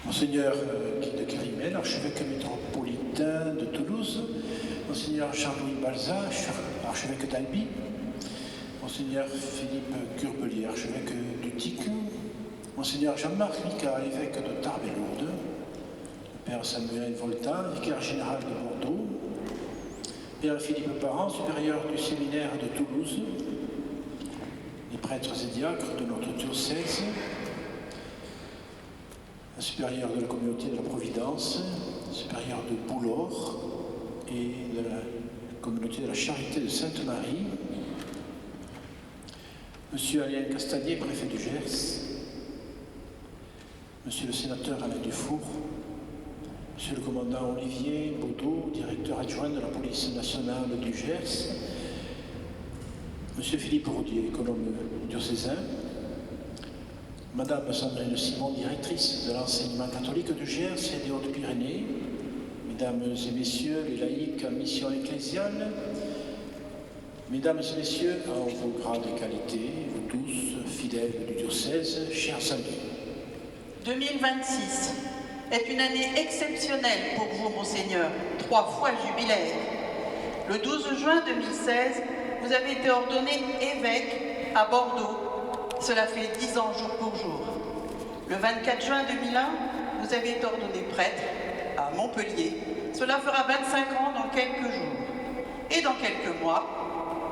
Monseigneur Guy de Kérimel, archevêque métropolitain de Toulouse, Monseigneur Jean-Louis Balza, archevêque d'Albi, Monseigneur Philippe Curbelier, archevêque d'Utique, Monseigneur Jean-Marc Mica, évêque de Tarbes et Lourdes, le Père Samuel Volta, vicaire général de Bordeaux, Père Philippe Parent, supérieur du séminaire de Toulouse, les prêtres et diacres de notre diocèse, un supérieur de la communauté de la Providence, un supérieur de Boulor et de la communauté de la Charité de Sainte-Marie, Monsieur Alain Castagnier, préfet du Gers, Monsieur le sénateur Alain Dufour, Monsieur le commandant Olivier Baudot, directeur adjoint de la police nationale du Gers, Monsieur Philippe Roudier, économe diocésain, Madame Sandrine Simon, directrice de l'enseignement catholique du Gers et des Hautes-Pyrénées, Mesdames et Messieurs les laïcs en mission ecclésiale, Mesdames et Messieurs, en vos grades et qualités, vous tous, fidèles du diocèse, chers amis. 2026 est une année exceptionnelle pour vous, Monseigneur, 3 fois jubilaire. Le 12 juin 2016, vous avez été ordonné évêque à Bordeaux. Cela fait 10 ans jour pour jour. Le 24 juin 2001, vous avez été ordonné prêtre à Montpellier. Cela fera 25 ans dans quelques jours. Et dans quelques mois,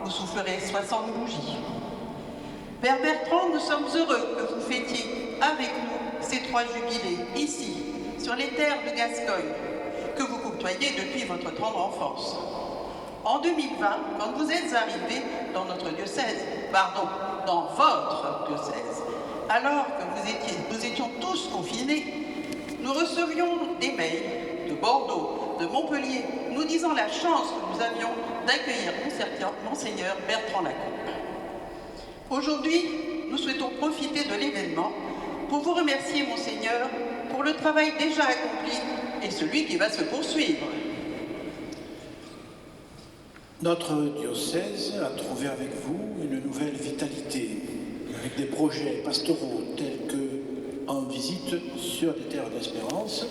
vous soufflerez 60 bougies. Père Bertrand, nous sommes heureux que vous fêtiez avec nous ces 3 jubilés, ici, sur les terres de Gascogne, que vous côtoyez depuis votre tendre enfance. En 2020, quand vous êtes arrivés dans notre diocèse, dans votre diocèse, alors que nous étions tous confinés, nous recevions des mails de Bordeaux, de Montpellier, nous disant la chance que nous avions d'accueillir Monseigneur Bertrand Lacombe. Aujourd'hui, nous souhaitons profiter de l'événement pour vous remercier, Monseigneur, pour le travail déjà accompli et celui qui va se poursuivre. Notre diocèse a trouvé avec vous une nouvelle vitalité, avec des projets pastoraux tels que En visite sur des terres d'espérance.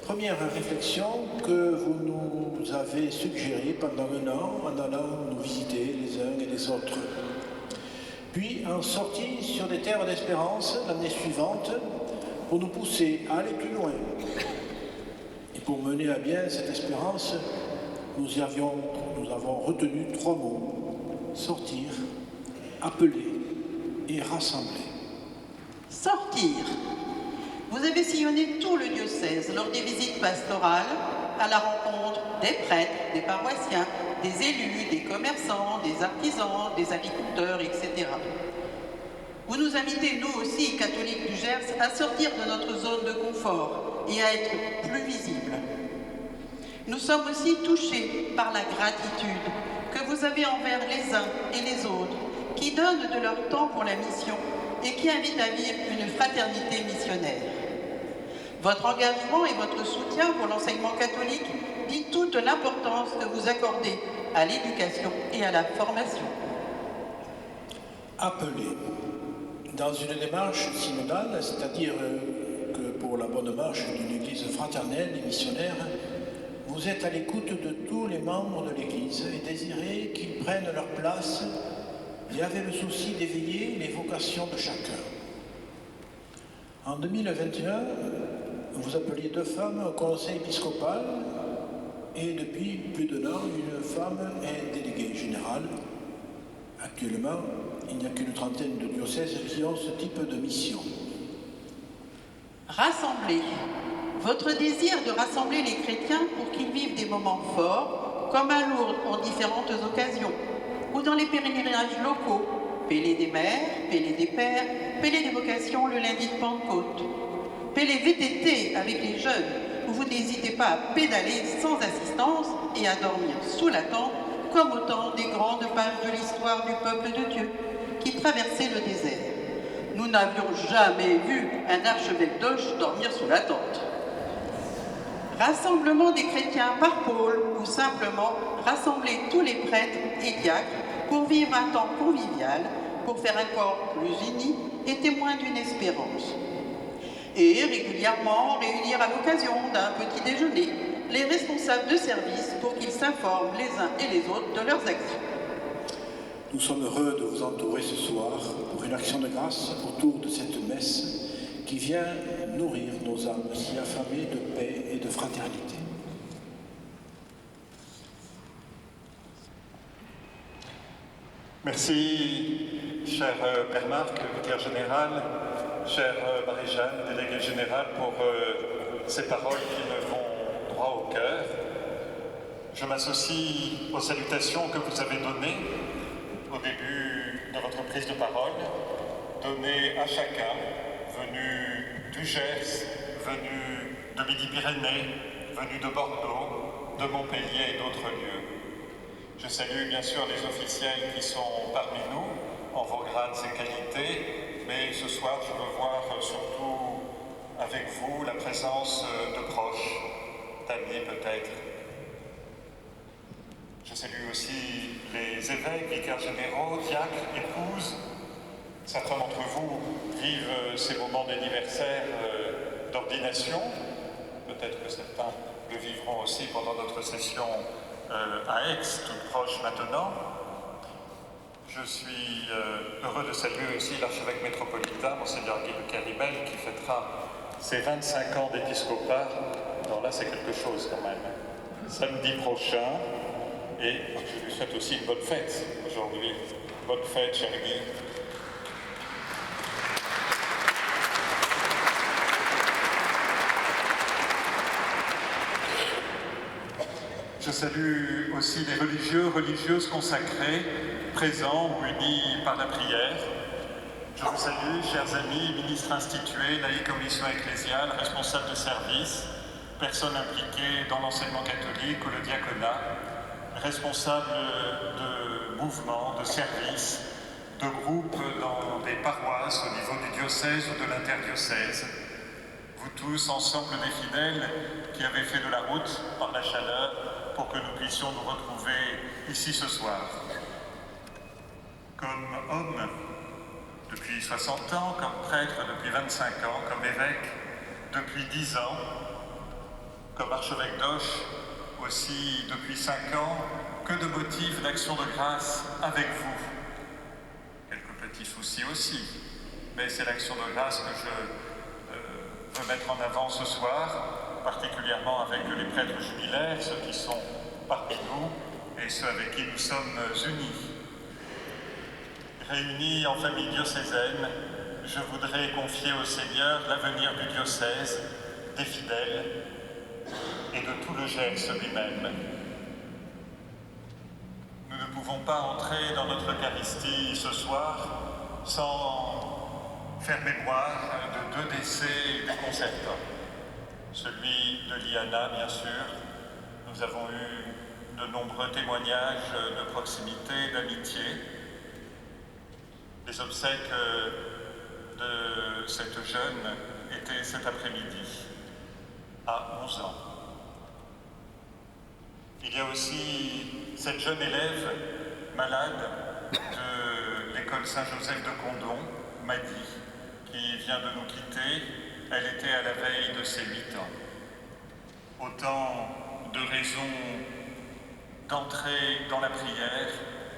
Première réflexion que vous nous avez suggérée pendant 1 an en allant nous visiter les uns et les autres. Puis en sortie sur des terres d'espérance l'année suivante pour nous pousser à aller plus loin. Et pour mener à bien cette espérance, nous avons retenu 3 mots: sortir, appeler et rassembler. Sortir. Vous avez sillonné tout le diocèse lors des visites pastorales, à la rencontre des prêtres, des paroissiens, des élus, des commerçants, des artisans, des agriculteurs, etc. Vous nous invitez, nous aussi, catholiques du Gers, à sortir de notre zone de confort et à être plus visibles. Nous sommes aussi touchés par la gratitude que vous avez envers les uns et les autres, qui donnent de leur temps pour la mission et qui invitent à vivre une fraternité missionnaire. Votre engagement et votre soutien pour l'enseignement catholique dit toute l'importance que vous accordez à l'éducation et à la formation. Appeler. Dans une démarche synodale, c'est-à-dire que pour la bonne marche d'une église fraternelle et missionnaire, vous êtes à l'écoute de tous les membres de l'Église et désirez qu'ils prennent leur place et avez le souci d'éveiller les vocations de chacun. En 2021, vous appeliez 2 femmes au conseil épiscopal et depuis plus d'1 an, une femme est déléguée générale. Actuellement, il n'y a qu'une trentaine de diocèses qui ont ce type de mission. Rassembler. Votre désir de rassembler les chrétiens pour qu'ils vivent des moments forts, comme à Lourdes en différentes occasions, ou dans les pèlerinages locaux, Pélé des mères, Pélé des pères, Pélé des vocations le lundi de Pentecôte, Pélé VTT avec les jeunes, où vous n'hésitez pas à pédaler sans assistance et à dormir sous la tente, comme au temps des grandes pages de l'histoire du peuple de Dieu, qui traversait le désert. Nous n'avions jamais vu un archevêque d'Auch dormir sous la tente. Rassemblement des chrétiens par pôle ou simplement rassembler tous les prêtres et diacres pour vivre un temps convivial, pour faire un corps plus uni et témoin d'une espérance. et régulièrement réunir à l'occasion d'un petit déjeuner les responsables de service pour qu'ils s'informent les uns et les autres de leurs actions. Nous sommes heureux de vous entourer ce soir pour une action de grâce autour de cette messe qui vient nourrir nos âmes si affamées de paix et de fraternité. Merci, cher Père Marc, vicaire général, chère Marie-Jeanne, déléguée générale, pour ces paroles qui me vont droit au cœur. Je m'associe aux salutations que vous avez données au début de votre prise de parole, données à chacun, venu du Gers, venu de Midi-Pyrénées, venu de Bordeaux, de Montpellier et d'autres lieux. Je salue bien sûr les officiels qui sont parmi nous, en vos grades et qualités, mais ce soir je veux voir surtout avec vous la présence de proches, d'amis peut-être. Je salue aussi les évêques, vicaires généraux, diacres, épouses. Certains d'entre vous vivent ces moments d'anniversaire d'ordination. Peut-être que certains le vivront aussi pendant notre session à Aix, toute proche maintenant. Je suis heureux de saluer aussi l'archevêque métropolitain, Monseigneur Guy de Caribel, qui fêtera ses 25 ans d'épiscopat. Alors là, c'est quelque chose quand même. Samedi prochain, et je lui souhaite aussi une bonne fête aujourd'hui. Bonne fête, cher Guy. Je salue aussi les religieux, religieuses consacrés, présents ou unis par la prière. Je vous salue, chers amis, ministres institués, laïcs commission ecclésiale, responsables de service, personnes impliquées dans l'enseignement catholique ou le diaconat, responsables de mouvements, de services, de groupes dans des paroisses au niveau du diocèse ou de l'interdiocèse. Vous tous, ensemble des fidèles qui avez fait de la route par la chaleur pour que nous puissions nous retrouver ici ce soir. Comme homme depuis 60 ans, comme prêtre depuis 25 ans, comme évêque depuis 10 ans, comme archevêque d'Auch aussi depuis 5 ans, que de motifs d'action de grâce avec vous. Quelques petits soucis aussi, mais c'est l'action de grâce que je veux mettre en avant ce soir, particulièrement avec les prêtres jubilaires, ceux qui sont parmi nous et ceux avec qui nous sommes unis. Réunis en famille diocésaine, je voudrais confier au Seigneur l'avenir du diocèse, des fidèles et de tout le Gers lui-même. Nous ne pouvons pas entrer dans notre Eucharistie ce soir sans faire mémoire de 2 décès déconcertants. Celui de Liana, bien sûr. Nous avons eu de nombreux témoignages de proximité, d'amitié. Les obsèques de cette jeune étaient cet après-midi, à 11 ans. Il y a aussi cette jeune élève malade de l'école Saint-Joseph de Condom, Maddy, qui vient de nous quitter. Elle était à la veille de ses 8 ans. Autant de raisons d'entrer dans la prière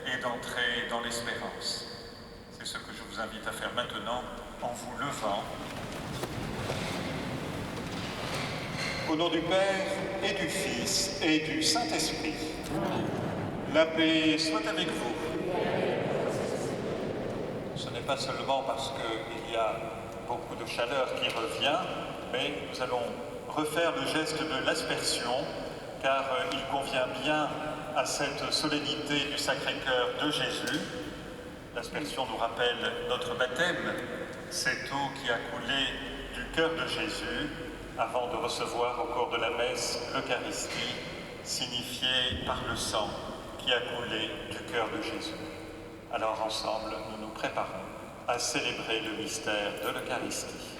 et d'entrer dans l'espérance. C'est ce que je vous invite à faire maintenant en vous levant. Au nom du Père et du Fils et du Saint-Esprit, la paix soit avec vous. Ce n'est pas seulement parce qu'il y a beaucoup de chaleur qui revient, mais nous allons refaire le geste de l'aspersion, car il convient bien à cette solennité du Sacré-Cœur de Jésus. L'aspersion nous rappelle notre baptême, cette eau qui a coulé du cœur de Jésus avant de recevoir au cours de la messe l'Eucharistie, signifiée par le sang qui a coulé du cœur de Jésus. Alors ensemble, nous nous préparons à célébrer le mystère de l'Eucharistie.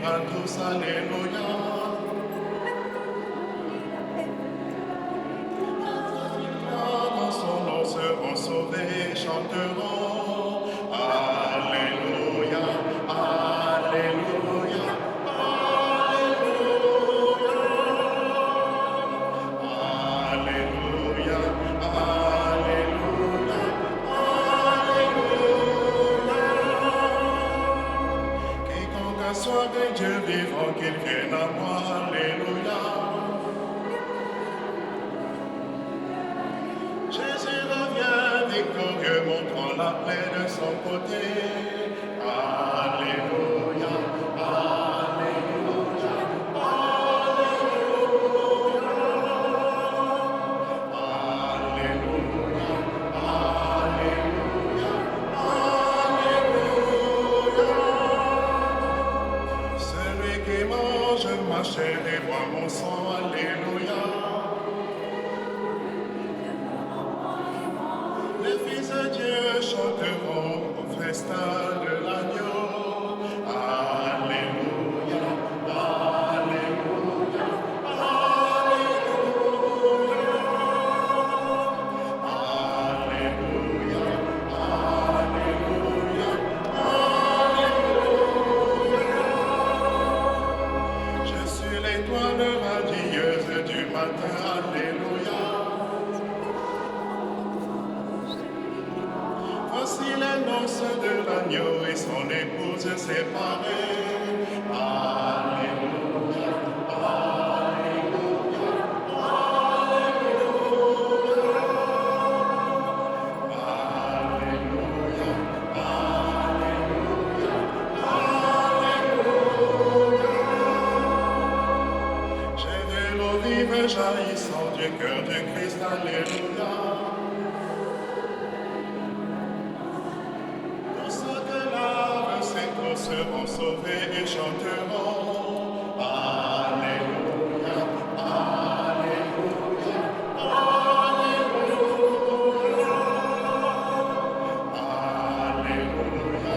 à tous, alléluia. Dans son nom seront sauvés, chanteront, alléluia, alléluia, alléluia, alléluia, alléluia. Quiconque a soif de Dieu vivant, qu'il vienne à moi, alléluia. Jésus revient victorieux, montrant la paix de son côté. Alléluia, alléluia, alléluia, alléluia, alléluia, alléluia. Celui qui mange ma chair et boit mon sang, alléluia. Les fils de Dieu chanteront au festin de l'agneau. Alléluia, alléluia, alléluia, alléluia, alléluia, alléluia. Je suis l'étoile radieuse du matin, alléluia. Voici les noces de l'agneau et son épouse séparée. Alléluia, alléluia, alléluia, alléluia, alléluia, alléluia. J'ai de l'eau vive jaillissant du cœur de Christ, alléluia. Seront sauvés et chanteront, alléluia, alléluia, alléluia, alléluia,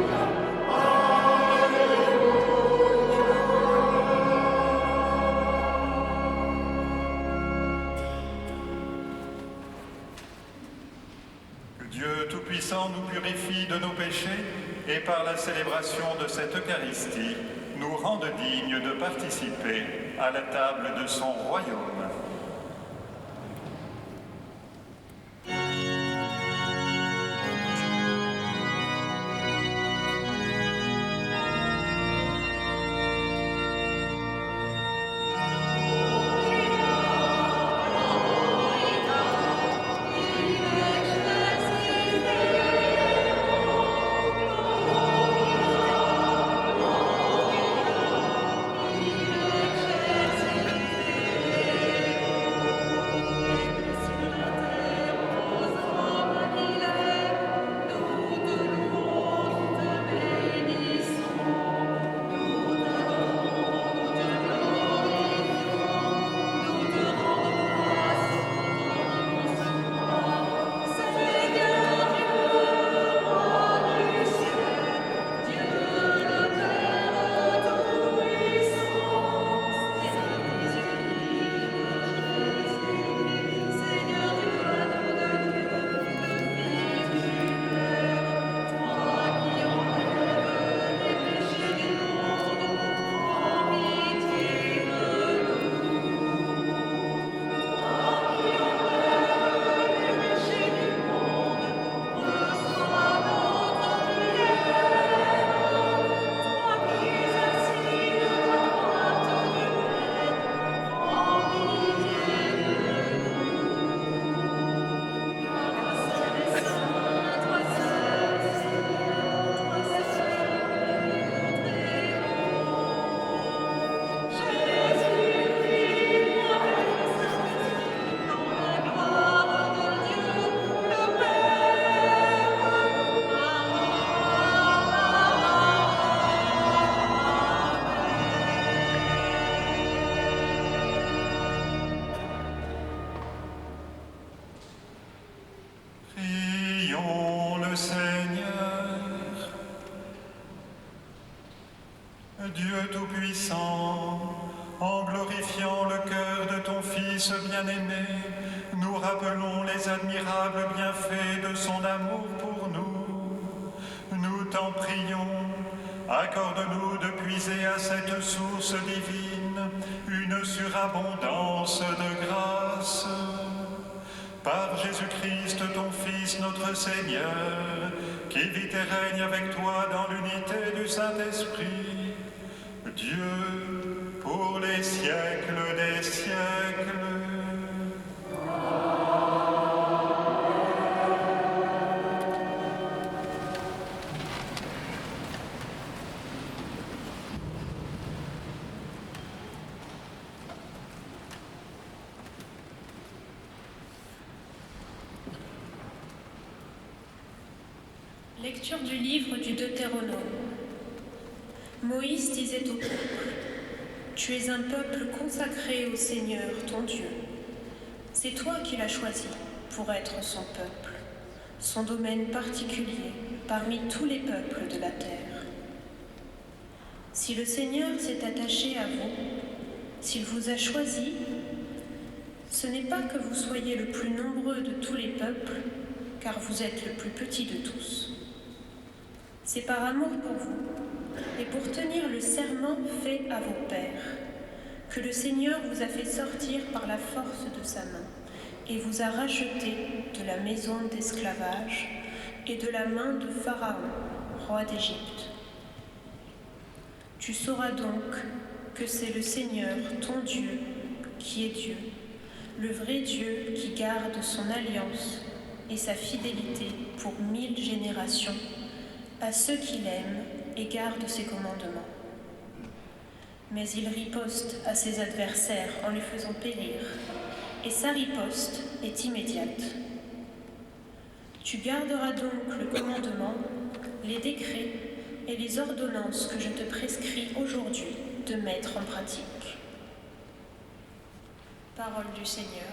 alléluia, Que Dieu Tout-Puissant nous purifie de nos péchés et par la célébration de cette Eucharistie, nous rende dignes de participer à la table de son royaume. Dieu Tout-Puissant, en glorifiant le cœur de ton Fils bien-aimé, nous rappelons les admirables bienfaits de son amour pour nous. Nous t'en prions, accorde-nous de puiser à cette source divine une surabondance de grâce. Par Jésus-Christ, ton Fils, notre Seigneur, qui vit et règne avec toi dans l'unité du Saint-Esprit, Dieu, pour les siècles des siècles. Lecture du livre du Deutéronome. Moïse disait au peuple, « Tu es un peuple consacré au Seigneur, ton Dieu. C'est toi qui l'as choisi pour être son peuple, son domaine particulier parmi tous les peuples de la terre. Si le Seigneur s'est attaché à vous, s'il vous a choisi, ce n'est pas que vous soyez le plus nombreux de tous les peuples, car vous êtes le plus petit de tous. C'est par amour pour vous et pour tenir le serment fait à vos pères que le Seigneur vous a fait sortir par la force de sa main et vous a racheté de la maison d'esclavage et de la main de Pharaon, roi d'Égypte. Tu sauras donc que c'est le Seigneur, ton Dieu, qui est Dieu, le vrai Dieu qui garde son alliance et sa fidélité pour 1000 générations à ceux qui l'aiment et gardent ses commandements. Mais il riposte à ses adversaires en les faisant périr, et sa riposte est immédiate. Tu garderas donc le commandement, les décrets et les ordonnances que je te prescris aujourd'hui de mettre en pratique. Parole du Seigneur.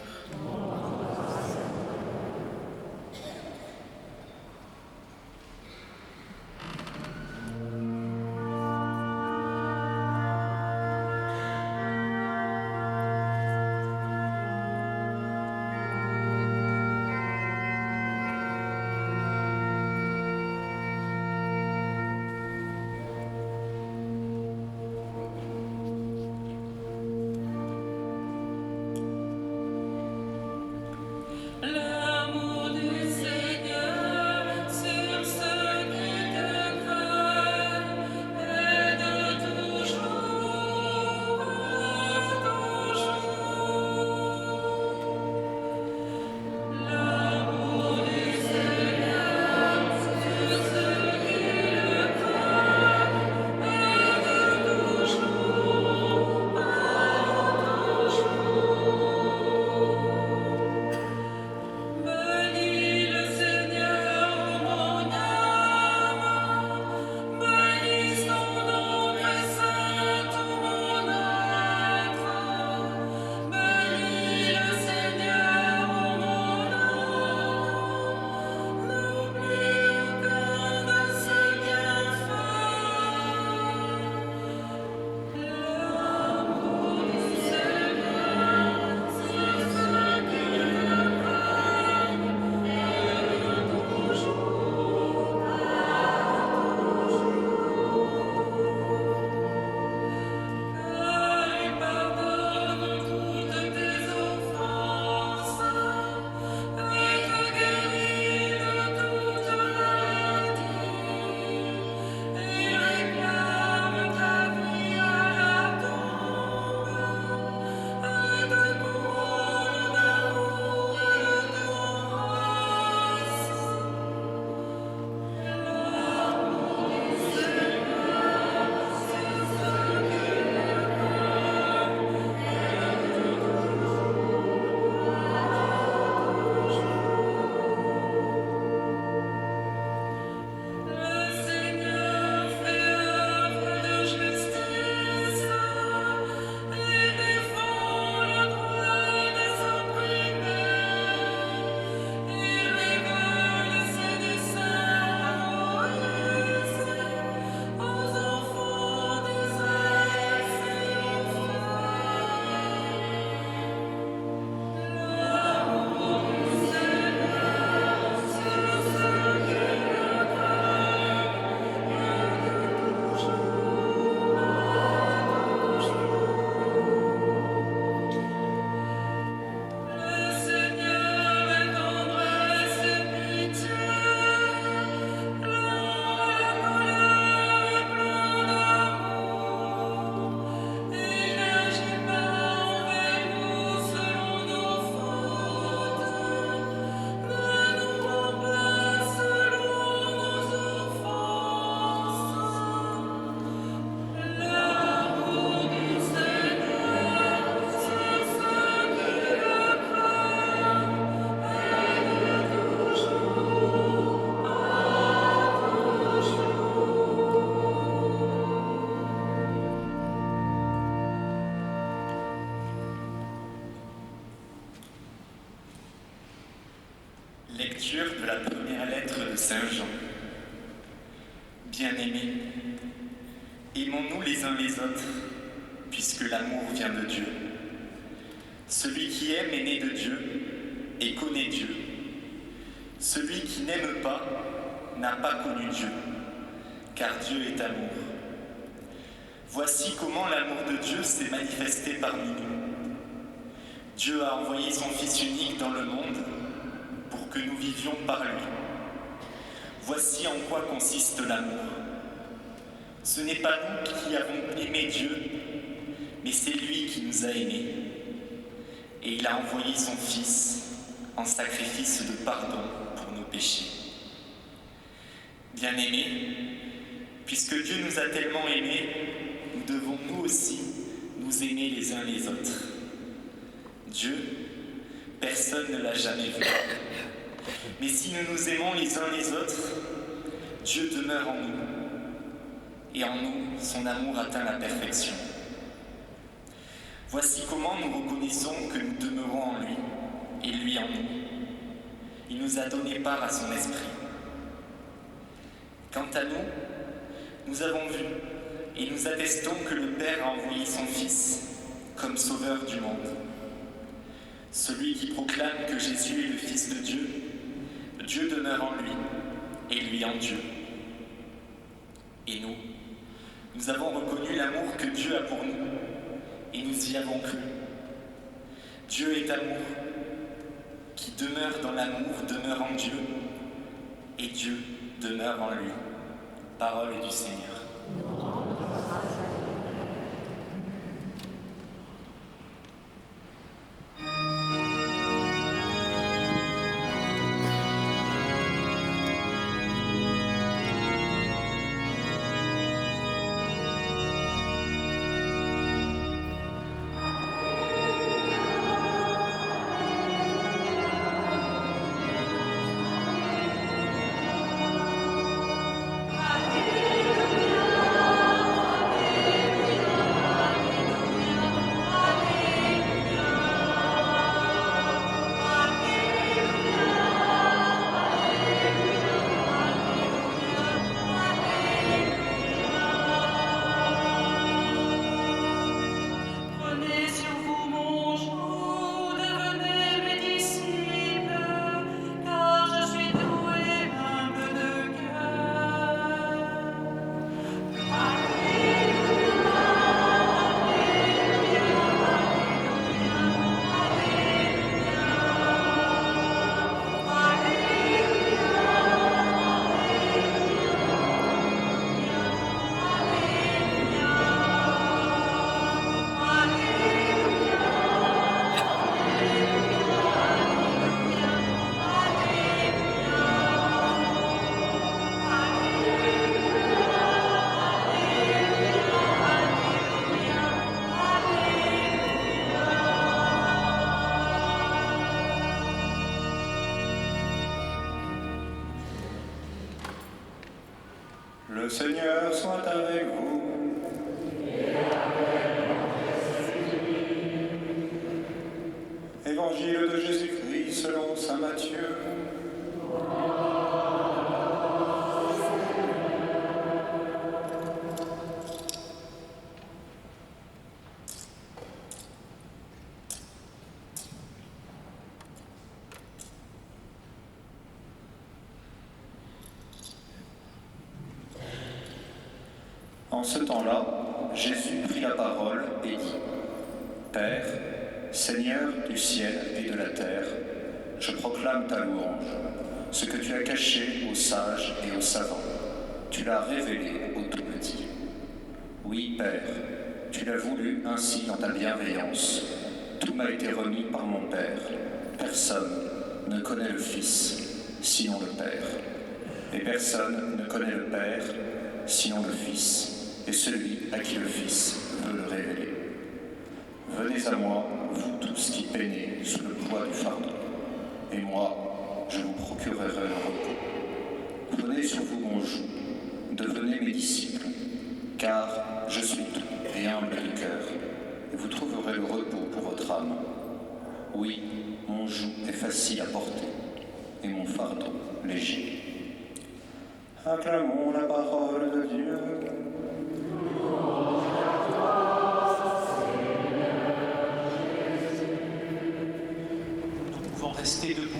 Lecture de la première lettre de Saint Jean. Bien-aimés, aimons-nous les uns les autres, puisque l'amour vient de Dieu. Celui qui aime est né de Dieu et connaît Dieu. Celui qui n'aime pas n'a pas connu Dieu, car Dieu est amour. Voici comment l'amour de Dieu s'est manifesté parmi nous. Dieu a envoyé son Fils unique dans le monde pour que nous vivions par lui. Voici en quoi consiste l'amour. Ce n'est pas nous qui avons aimé Dieu, mais c'est lui qui nous a aimés. Et il a envoyé son Fils en sacrifice de pardon pour nos péchés. Bien-aimés, puisque Dieu nous a tellement aimés, nous devons nous aussi nous aimer les uns les autres. Dieu, personne ne l'a jamais vu. Mais si nous nous aimons les uns les autres, Dieu demeure en nous. Et en nous, son amour atteint la perfection. Voici comment nous reconnaissons que nous demeurons en lui et lui en nous. Il nous a donné part à son esprit. Quant à nous, nous avons vu et nous attestons que le Père a envoyé son Fils comme sauveur du monde. Celui qui proclame que Jésus est le Fils de Dieu, Dieu demeure en lui et lui en Dieu. Et nous avons reconnu l'amour que Dieu a pour nous et nous y avons cru. Dieu est amour. Qui demeure dans l'amour demeure en Dieu et Dieu demeure en lui. Parole du Seigneur. Le Seigneur soit avec vous. Évangile de Jésus-Christ selon saint Matthieu. En ce temps-là, Jésus prit la parole et dit : Père, Seigneur du ciel et de la terre, je proclame ta louange. Ce que tu as caché aux sages et aux savants, tu l'as révélé aux tout petits. Oui, Père, tu l'as voulu ainsi dans ta bienveillance. Tout m'a été remis par mon Père. Personne ne connaît le Fils, sinon le Père. Et personne ne connaît le Père, sinon le Fils, et celui à qui le Fils veut le révéler. Venez à moi, vous tous qui peinez sous le poids du fardeau, et moi, je vous procurerai le repos. Prenez sur vous mon joug, devenez mes disciples, car je suis doux et humble de cœur, et vous trouverez le repos pour votre âme. Oui, mon joug est facile à porter, et mon fardeau léger. Acclamons la parole de Dieu. Nous pouvons rester debout.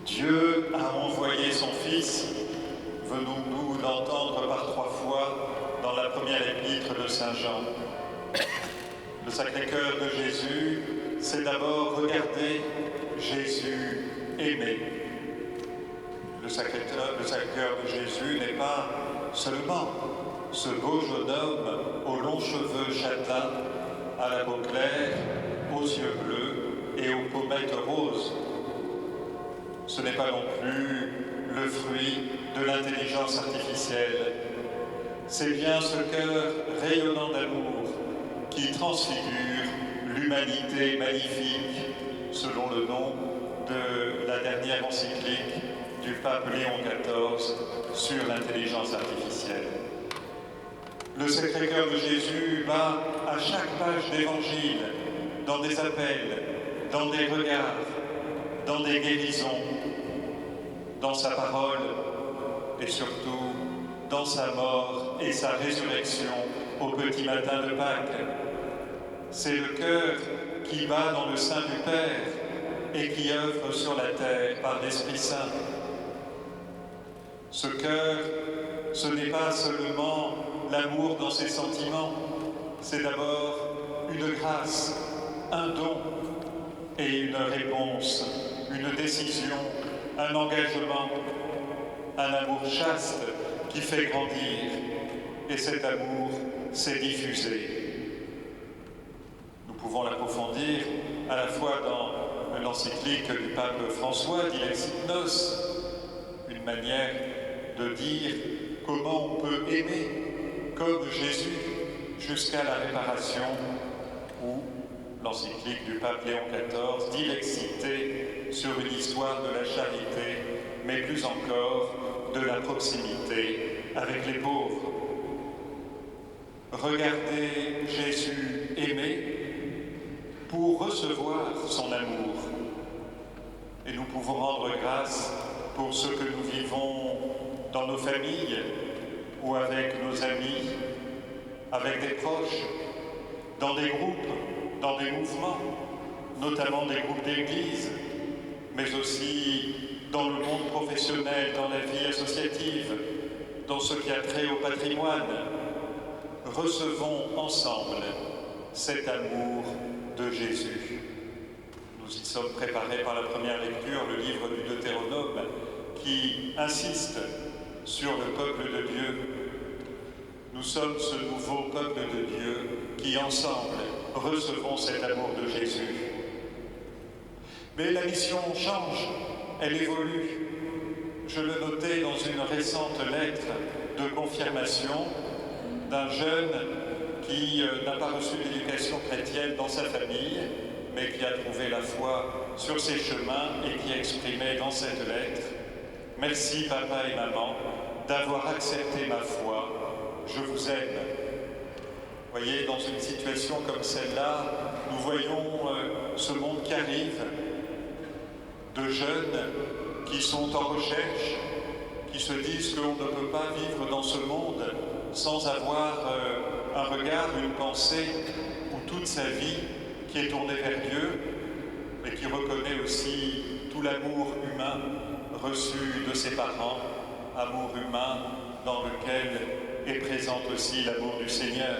Dieu a envoyé son Fils, venons-nous d'entendre par 3 fois dans la première épître de Saint Jean. Le Sacré-Cœur de Jésus, c'est d'abord regarder Jésus aimé. Le Sacré-Cœur de Jésus n'est pas seulement ce beau jeune homme aux longs cheveux châtains, à la peau claire, aux yeux bleus et aux pommettes roses. Ce n'est pas non plus le fruit de l'intelligence artificielle. C'est bien ce cœur rayonnant d'amour qui transfigure l'humanité magnifique, selon le nom de la dernière encyclique du pape Léon XIV sur l'intelligence artificielle. Le Sacré-Cœur de Jésus va à chaque page d'évangile, dans des appels, dans des regards, dans des guérisons, dans sa parole et surtout dans sa mort et sa résurrection au petit matin de Pâques. C'est le cœur qui bat dans le sein du Père et qui œuvre sur la terre par l'Esprit Saint. Ce cœur, ce n'est pas seulement l'amour dans ses sentiments, c'est d'abord une grâce, un don et une réponse, une décision, un engagement, un amour chaste qui fait grandir, et cet amour s'est diffusé. Nous pouvons l'approfondir à la fois dans l'encyclique du pape François, Dilexit Nos, une manière de dire comment on peut aimer comme Jésus jusqu'à la réparation, ou l'encyclique du pape Léon XIV, Dilexité, sur une histoire de la charité, mais plus encore de la proximité avec les pauvres. Regardez Jésus aimé pour recevoir son amour. Et nous pouvons rendre grâce pour ce que nous vivons dans nos familles ou avec nos amis, avec des proches, dans des groupes, dans des mouvements, notamment des groupes d'église, mais aussi dans le monde professionnel, dans la vie associative, dans ce qui a trait au patrimoine. Recevons ensemble cet amour de Jésus. Nous y sommes préparés par la première lecture, le livre du Deutéronome, qui insiste sur le peuple de Dieu. Nous sommes ce nouveau peuple de Dieu qui, ensemble, recevons cet amour de Jésus. Mais la mission change, elle évolue. Je le notais dans une récente lettre de confirmation d'un jeune qui n'a pas reçu d'éducation chrétienne dans sa famille, mais qui a trouvé la foi sur ses chemins et qui exprimait dans cette lettre « Merci papa et maman d'avoir accepté ma foi, je vous aime ». Vous voyez, dans une situation comme celle-là, nous voyons ce monde qui arrive, de jeunes qui sont en recherche, qui se disent qu'on ne peut pas vivre dans ce monde sans avoir un regard, une pensée, ou toute sa vie qui est tournée vers Dieu, mais qui reconnaît aussi tout l'amour humain reçu de ses parents, amour humain dans lequel et présente aussi l'amour du Seigneur.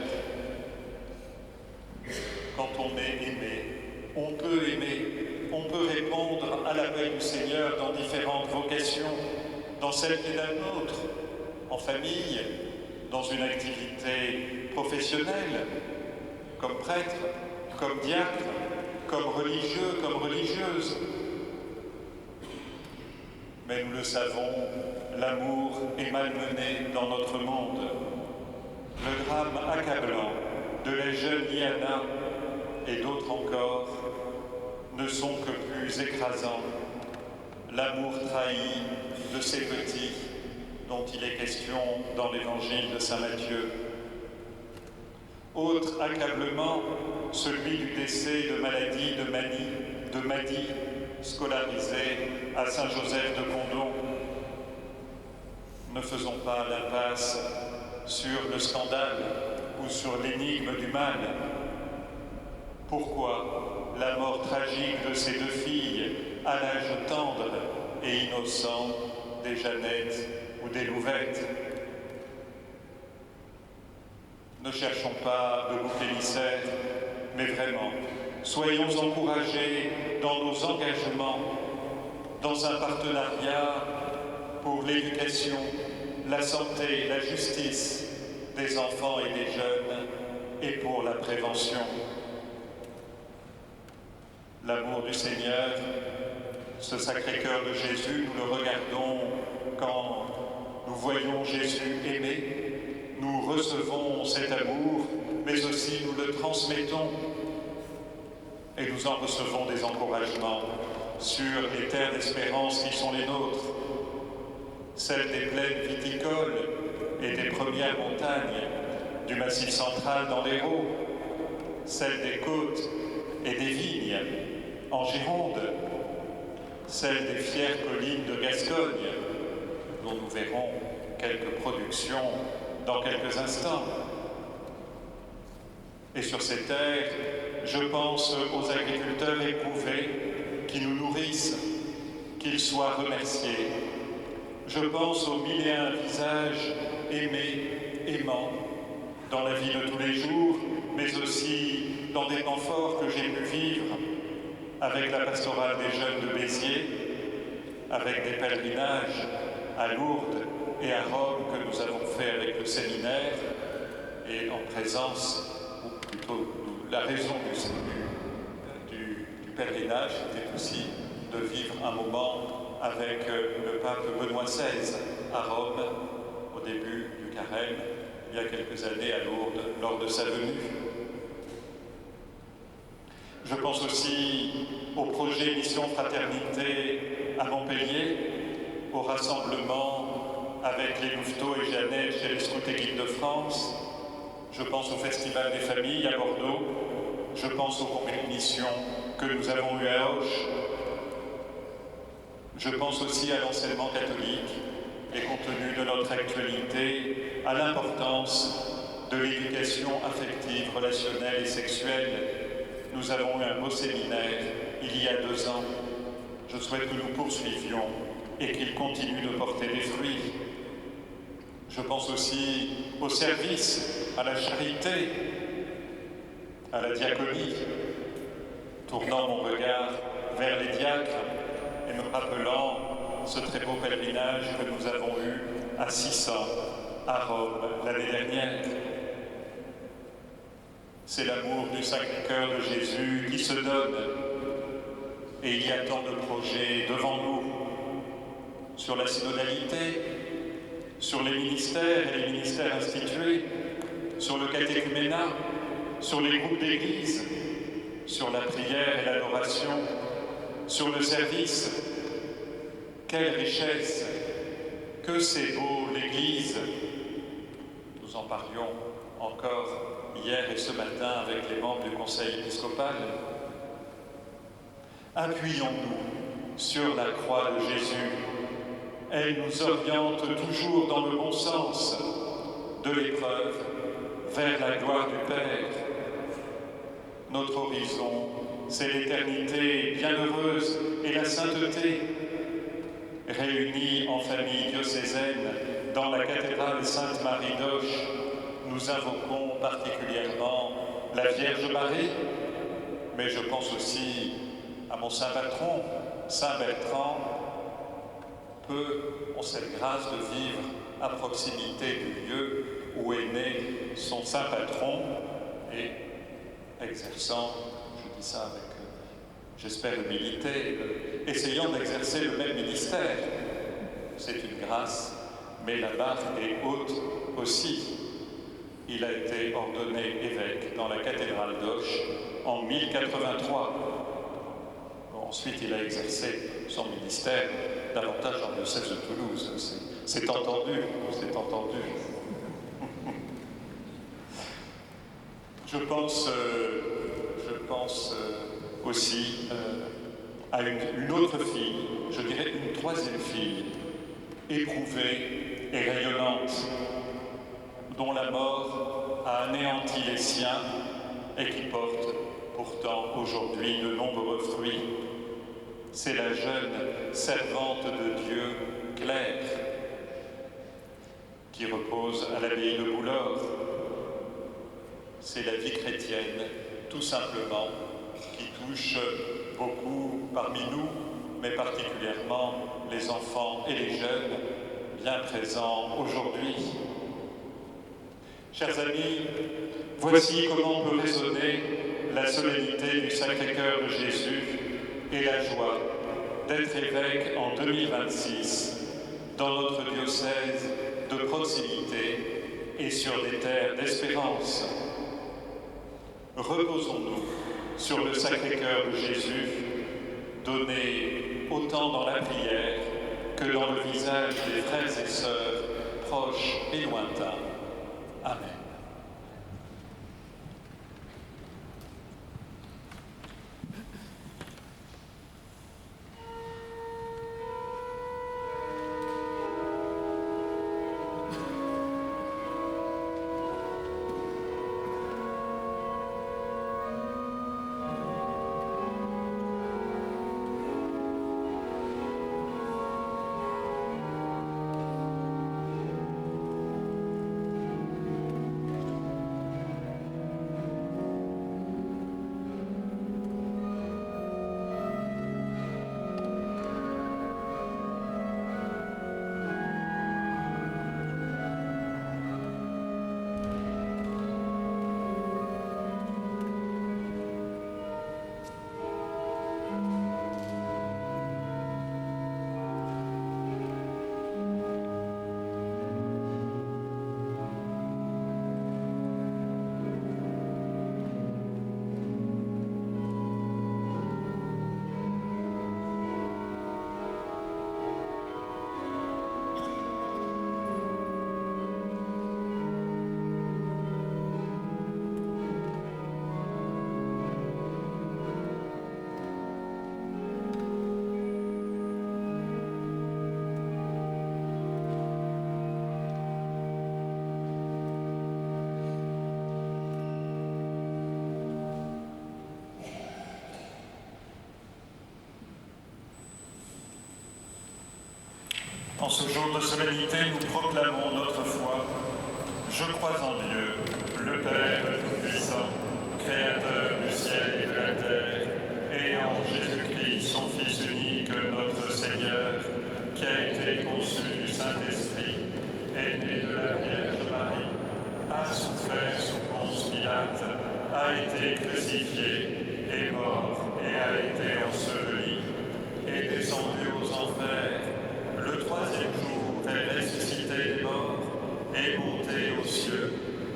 Quand on est aimé, on peut répondre à l'appel du Seigneur dans différentes vocations, dans celle qui est la nôtre, en famille, dans une activité professionnelle, comme prêtre, comme diacre, comme religieux, comme religieuse. Mais nous le savons, l'amour est malmené dans notre monde. Le drame accablant de la jeune Liana et d'autres encore ne sont que plus écrasants. L'amour trahi de ces petits dont il est question dans l'évangile de saint Matthieu. Autre accablement, celui du décès de maladie de Madi, scolarisée à Saint-Joseph de Condom. Ne faisons pas l'impasse sur le scandale ou sur l'énigme du mal. Pourquoi la mort tragique de ces deux filles à l'âge tendre et innocent des Jeannettes ou des Louvettes? Ne cherchons pas de bouc émissaire, mais vraiment, soyons encouragés dans nos engagements, dans un partenariat pour l'éducation, la santé, la justice des enfants et des jeunes et pour la prévention. L'amour du Seigneur, ce Sacré-Cœur de Jésus, nous le regardons quand nous voyons Jésus aimer. Nous recevons cet amour, mais aussi nous le transmettons et nous en recevons des encouragements sur les terres d'espérance qui sont les nôtres, celles des plaines viticoles et des premières montagnes du Massif central dans l'Hérault, celles des côtes et des vignes en Gironde, celles des fières collines de Gascogne, dont nous verrons quelques productions dans quelques instants. Et sur ces terres, je pense aux agriculteurs éprouvés qui nous nourrissent, qu'ils soient remerciés. Je pense aux mille et un visages aimés, aimants, dans la vie de tous les jours, mais aussi dans des temps forts que j'ai pu vivre avec la pastorale des jeunes de Béziers, avec des pèlerinages à Lourdes et à Rome que nous avons fait avec le séminaire, et en présence, ou plutôt la raison du pèlerinage était aussi de vivre un moment avec le pape Benoît XVI à Rome au début du carême, il y a quelques années à Lourdes, lors de sa venue. Je pense aussi au projet Mission Fraternité à Montpellier, au rassemblement avec les Louveteaux et Jeannettes chez les Scouts et Guides de France. Je pense au Festival des Familles à Bordeaux. Je pense aux compétitions que nous avons eues à Auch. Je pense aussi à l'enseignement catholique et compte tenu de notre actualité, à l'importance de l'éducation affective, relationnelle et sexuelle. Nous avons eu un beau séminaire il y a 2 ans. Je souhaite que nous poursuivions et qu'il continue de porter des fruits. Je pense aussi au service, à la charité, à la diaconie, tournant mon regard vers les diacres et me rappelant ce très beau pèlerinage que nous avons eu à 600 à Rome l'année dernière. C'est l'amour du Sacré-Cœur de Jésus qui se donne. Et il y a tant de projets devant nous sur la synodalité, sur les ministères et les ministères institués, sur le catéchuménat, sur les groupes d'église, sur la prière et l'adoration, sur le service. Quelle richesse! Que c'est beau l'Église! Nous en parlions encore hier et ce matin avec les membres du Conseil épiscopal. Appuyons-nous sur la croix de Jésus. Elle nous oriente toujours dans le bon sens de l'épreuve vers la gloire du Père. Notre horizon, c'est l'éternité bienheureuse et la sainteté. Réunis en famille diocésaine dans la cathédrale Sainte-Marie d'Auch, nous invoquons particulièrement la Vierge Marie, mais je pense aussi à mon saint patron, Saint Bertrand. Peu ont cette grâce de vivre à proximité du lieu où est né son saint patron et exerçant, je dis ça avec, j'espère, humilité, essayant d'exercer le même ministère. C'est une grâce, mais la barre est haute aussi. Il a été ordonné évêque dans la cathédrale d'Auch en 1083. Bon, ensuite, il a exercé son ministère davantage dans le diocèse de Toulouse. C'est entendu, c'est entendu. Je pense aussi à une autre fille, je dirais une troisième fille, éprouvée et rayonnante, dont la mort a anéanti les siens et qui porte pourtant aujourd'hui de nombreux fruits. C'est la jeune servante de Dieu, Claire, qui repose à l'abbaye de Boulor. C'est la vie chrétienne, tout simplement, qui touche beaucoup parmi nous, mais particulièrement les enfants et les jeunes bien présents aujourd'hui. Chers amis, voici comment peut résonner la solennité du Sacré-Cœur de Jésus et la joie d'être évêque en 2026 dans notre diocèse de proximité et sur des terres d'espérance. Reposons-nous sur le Sacré-Cœur de Jésus, donné autant dans la prière que dans le visage des frères et sœurs proches et lointains. Amen. En ce jour de solennité, nous proclamons notre foi. Je crois en Dieu, le Père Tout-Puissant, Créateur du ciel et de la terre, et en Jésus-Christ, son Fils unique, notre Seigneur, qui a été conçu du Saint-Esprit, est né de la Vierge Marie, a souffert sous Ponce Pilate, a été crucifié, est mort et a été enseveli, est descendu aux enfers. Le troisième jour est ressuscité des morts, est monté aux cieux,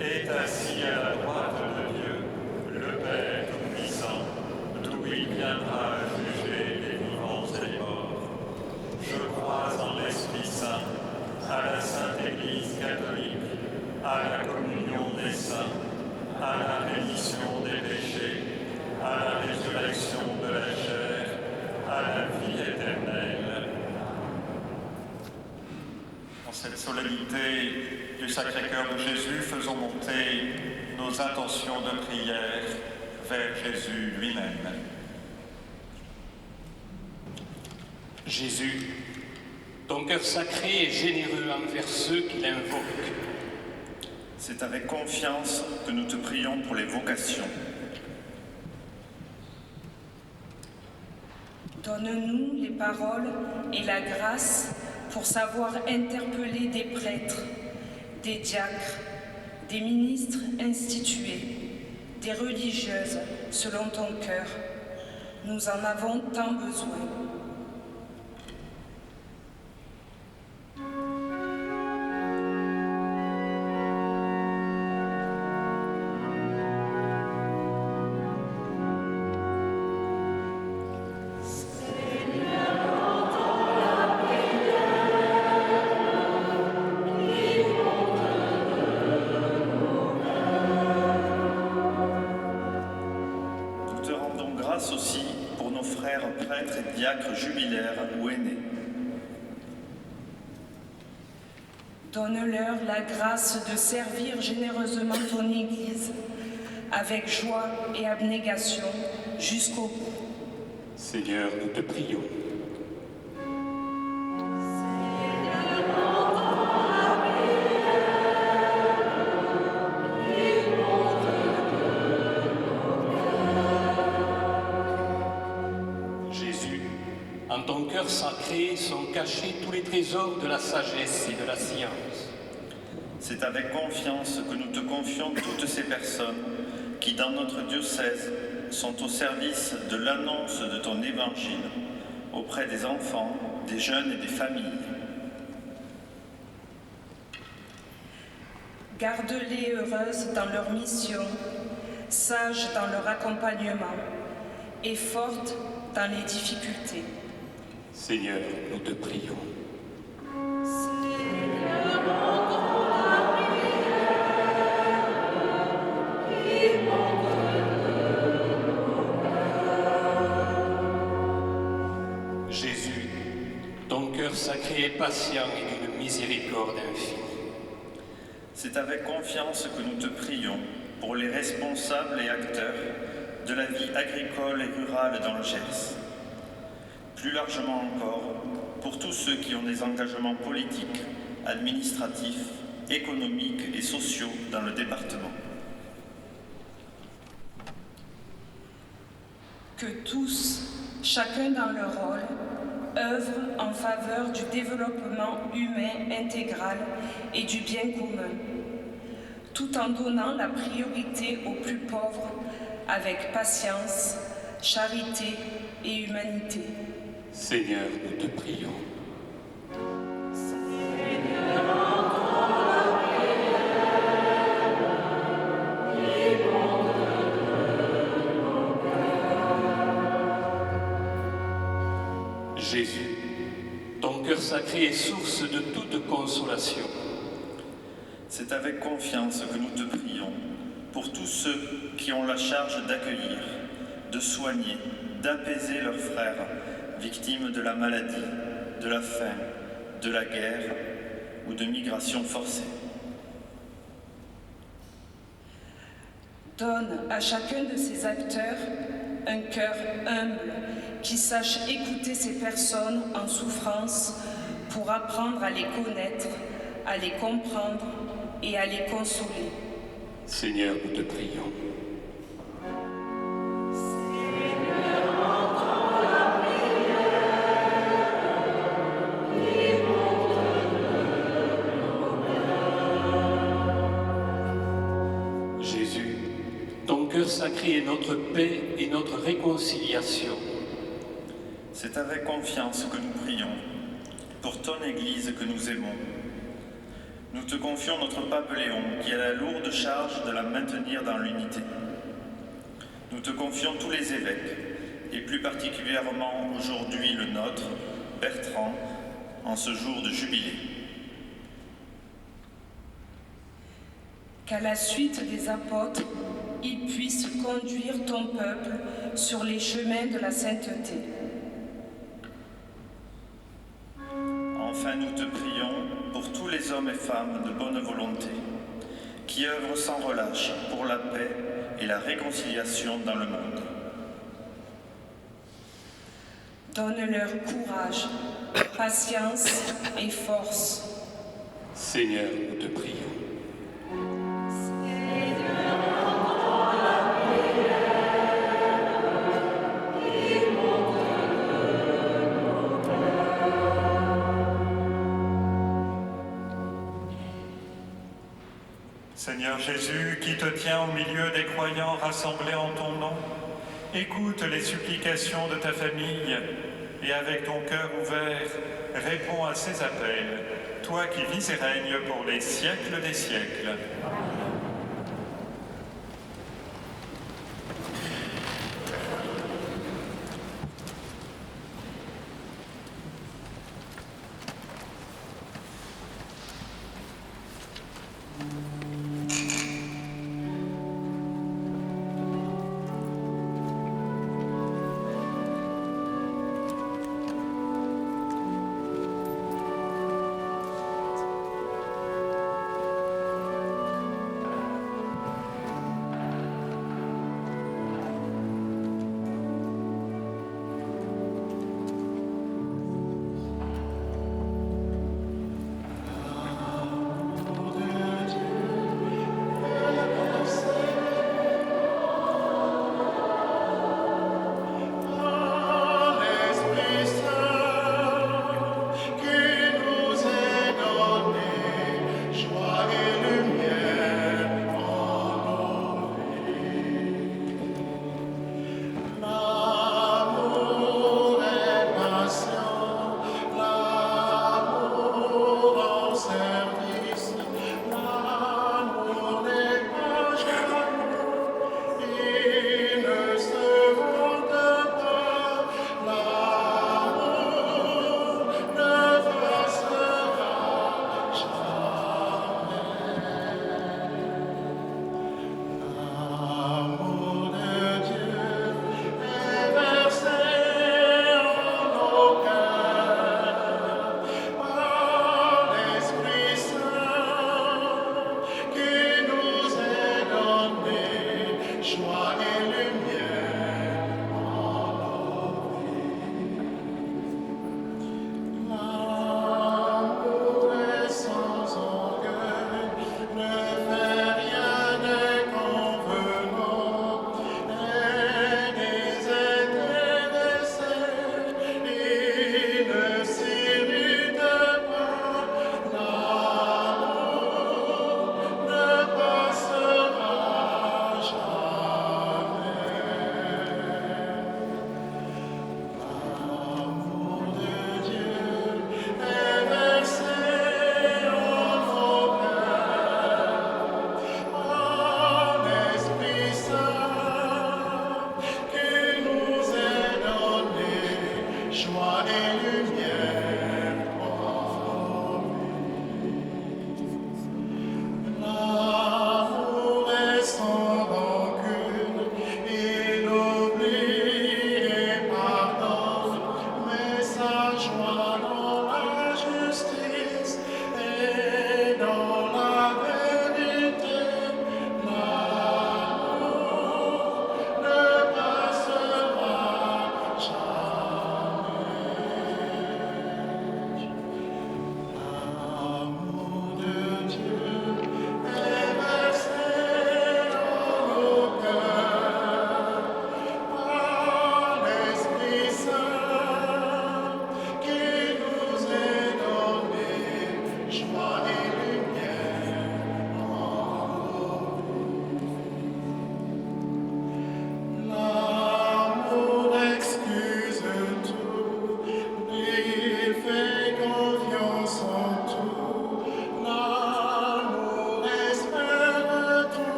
est assis à la droite de Dieu, le Père Tout-Puissant, d'où il viendra juger les vivants et les morts. Je crois en l'Esprit Saint, à la Sainte Église catholique, à la communion des saints, à la rémission des péchés, à la résurrection de la chair, à la vie éternelle. En cette solennité du Sacré-Cœur de Jésus, faisons monter nos intentions de prière vers Jésus lui-même. Jésus, Ton cœur sacré est généreux envers ceux qui l'invoquent. C'est avec confiance que nous te prions pour les vocations. Donne-nous les paroles et la grâce pour savoir interpeller des prêtres, des diacres, des ministres institués, des religieuses selon ton cœur. Nous en avons tant besoin. Aussi pour nos frères prêtres et diacres jubilaires ou aînés. Donne-leur la grâce de servir généreusement ton Église avec joie et abnégation jusqu'au bout. Seigneur, nous te prions. En ton cœur sacré sont cachés tous les trésors de la sagesse et de la science. C'est avec confiance que nous te confions toutes ces personnes qui, dans notre diocèse, sont au service de l'annonce de ton évangile auprès des enfants, des jeunes et des familles. Garde-les heureuses dans leur mission, sages dans leur accompagnement et fortes dans les difficultés. Seigneur, nous te prions. Jésus, ton cœur sacré est patient et d'une miséricorde infinie. C'est avec confiance que nous te prions pour les responsables et acteurs de la vie agricole et rurale dans le Gers. Plus largement encore, pour tous ceux qui ont des engagements politiques, administratifs, économiques et sociaux dans le département. Que tous, chacun dans leur rôle, œuvrent en faveur du développement humain intégral et du bien commun, tout en donnant la priorité aux plus pauvres avec patience, charité et humanité. Seigneur, nous te prions. Jésus, ton cœur sacré est source de toute consolation. C'est avec confiance que nous te prions pour tous ceux qui ont la charge d'accueillir, de soigner, d'apaiser leurs frères victimes de la maladie, de la faim, de la guerre ou de migration forcée. Donne à chacun de ces acteurs un cœur humble qui sache écouter ces personnes en souffrance pour apprendre à les connaître, à les comprendre et à les consoler. Seigneur, nous te prions. Jésus, ton cœur sacré est notre paix et notre réconciliation. C'est avec confiance que nous prions pour ton Église que nous aimons. Nous te confions notre pape Léon qui a la lourde charge de la maintenir dans l'unité. Nous te confions tous les évêques et plus particulièrement aujourd'hui le nôtre, Bertrand, en ce jour de jubilé. Qu'à la suite des apôtres, il puisse conduire ton peuple sur les chemins de la sainteté. Enfin, nous te prions pour tous les hommes et femmes de bonne volonté qui œuvrent sans relâche pour la paix et la réconciliation dans le monde. Donne-leur courage, patience et force. Seigneur, nous te prions. Seigneur Jésus, qui te tiens au milieu des croyants rassemblés en ton nom, écoute les supplications de ta famille et avec ton cœur ouvert, réponds à ces appels, toi qui vis et règnes pour les siècles des siècles.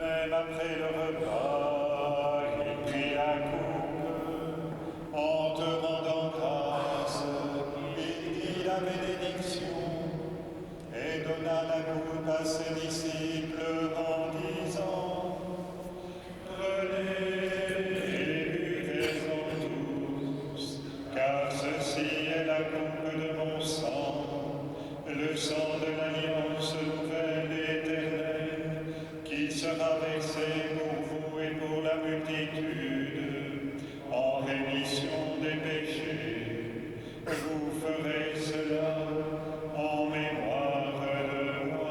même après le repas, il prit la coupe. En te rendant grâce, il dit la bénédiction et donna la coupe à ses disciples en disant: Prenez et buvez-en tous, car ceci est la coupe de mon sang, le sang de l'alliance nouvelle et éternelle, qui sera versé pour vous et pour la multitude, en rémission des péchés. Vous ferez cela en mémoire de moi.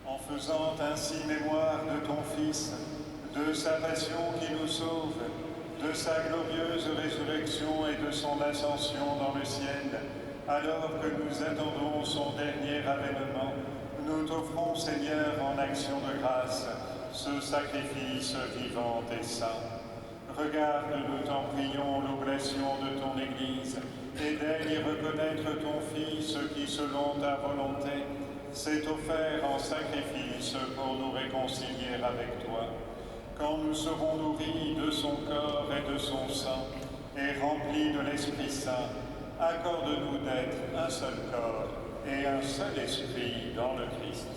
En faisant ainsi mémoire de ton Fils, de sa passion qui nous sauve, de sa glorieuse résurrection et de son ascension dans le ciel, alors que nous attendons son dernier avènement, nous t'offrons, Seigneur, en action de grâce, ce sacrifice vivant et saint. Regarde, nous t'en prions, l'oblation de ton Église, et d'elle y reconnaître ton Fils qui, selon ta volonté, s'est offert en sacrifice pour nous réconcilier avec toi. Quand nous serons nourris de son corps et de son sang, et remplis de l'Esprit Saint, accorde-nous d'être un seul corps et un seul esprit dans le Christ.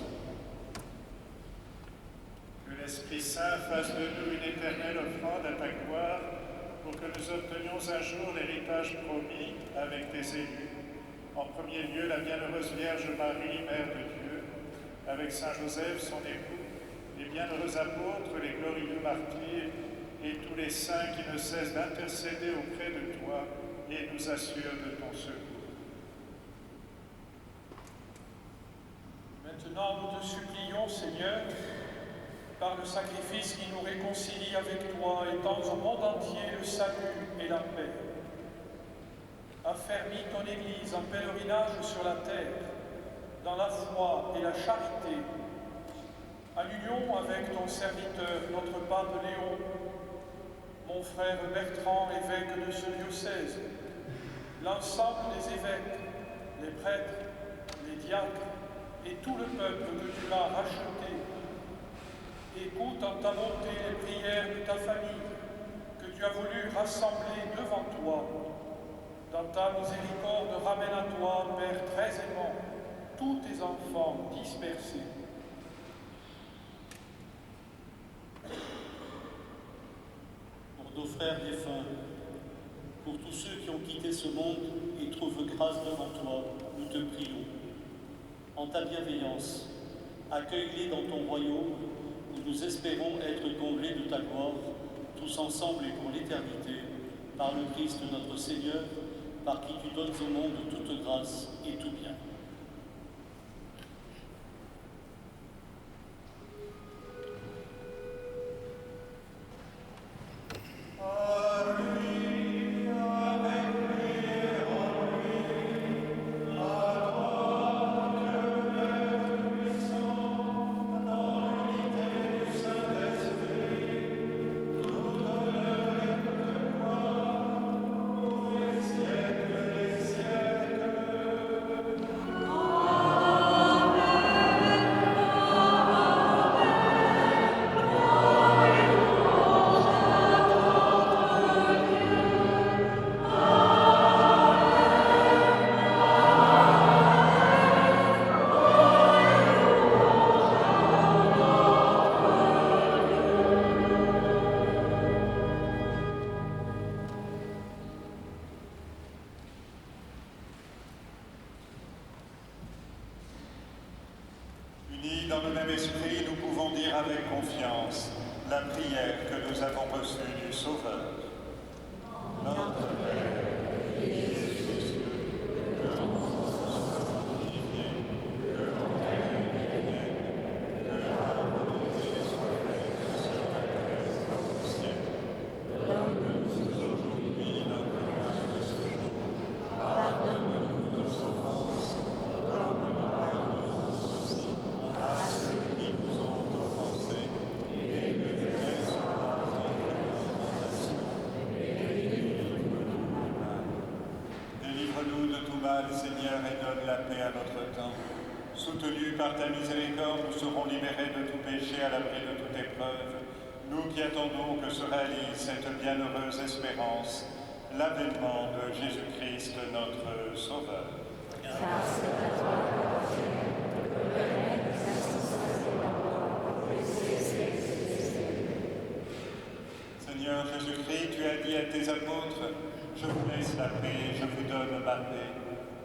Que l'Esprit Saint fasse de nous une éternelle offrande à ta gloire, pour que nous obtenions un jour l'héritage promis avec tes élus. En premier lieu, la bienheureuse Vierge Marie, Mère de Dieu, avec Saint Joseph, son époux, les bienheureux apôtres, les glorieux martyrs, et tous les saints qui ne cessent d'intercéder auprès de toi et nous assurent de ton secours. Maintenant, nous te supplions, Seigneur, par le sacrifice qui nous réconcilie avec toi, étends au monde entier le salut et la paix. Affermis ton Église en pèlerinage sur la terre, dans la foi et la charité, à l'union avec ton serviteur, notre pape Léon, mon frère Bertrand, évêque de ce diocèse, l'ensemble des évêques, les prêtres, les diacres et tout le peuple que tu as racheté. Écoute en ta bonté les prières de ta famille que tu as voulu rassembler devant toi. Dans ta miséricorde, ramène à toi, Père très aimant, tous tes enfants dispersés. Pour nos frères défunts, pour tous ceux qui ont quitté ce monde et trouvent grâce devant toi, nous te prions. En ta bienveillance, accueille-les dans ton royaume, où nous espérons être comblés de ta gloire, tous ensemble et pour l'éternité, par le Christ notre Seigneur, par qui tu donnes au monde toute grâce et tout bien. Saint-Esprit, nous pouvons dire avec confiance la prière que nous avons reçue du Sauveur. Notre Père, qui es aux cieux, que ton nom soit sanctifié, que ton règne vienne, que ta volonté soit faite sur la terre comme au ciel. Donne-nous aujourd'hui notre pain de ce jour. Pardonne-nous nos offenses, comme nous pardonnons aussi à ceux qui nous ont offensés, et ne nous laisse pas entrer en tentation, mais délivre-nous du mal. Délivre-nous de tout mal, Seigneur, et donne la paix à notre temps. Soutenus par ta miséricorde, nous serons libérés de tout péché à l'abri de toute épreuve. Nous qui attendons que se réalise cette bienheureuse espérance, l'avènement de Jésus-Christ, notre Sauveur. Car c'est à toi qu'appartient le règne, la puissance et la gloire pour les siècles des siècles. Seigneur Jésus-Christ, tu as dit à tes apôtres, je vous laisse la paix, je vous donne ma paix.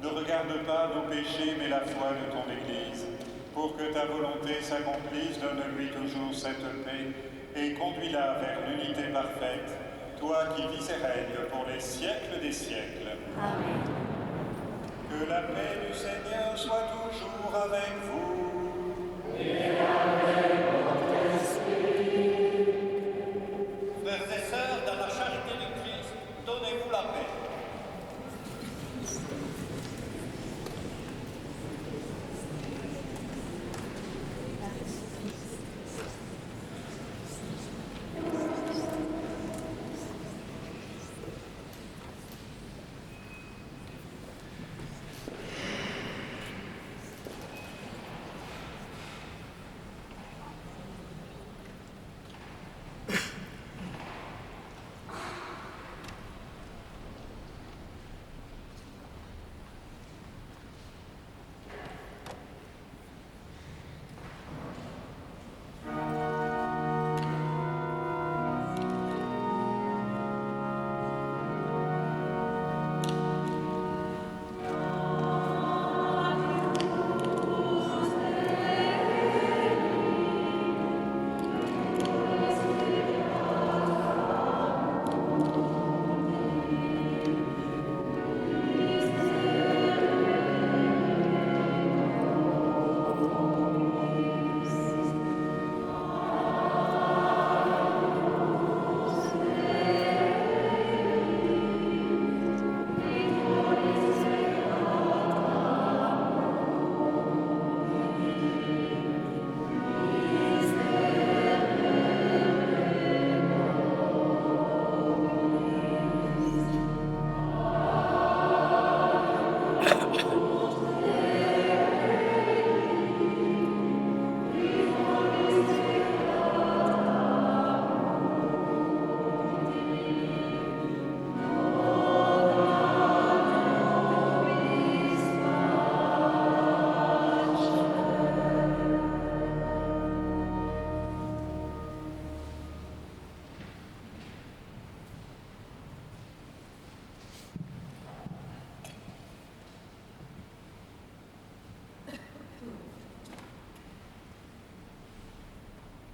Ne regarde pas nos péchés, mais la foi de ton Église. Pour que ta volonté s'accomplisse, donne-lui toujours cette paix et conduis-la vers l'unité parfaite, toi qui vis et règnes pour les siècles des siècles. Amen. Que la paix du Seigneur soit toujours avec vous. Et avec votre esprit. Frères et sœurs, dans la charité du Christ, donnez-vous la paix.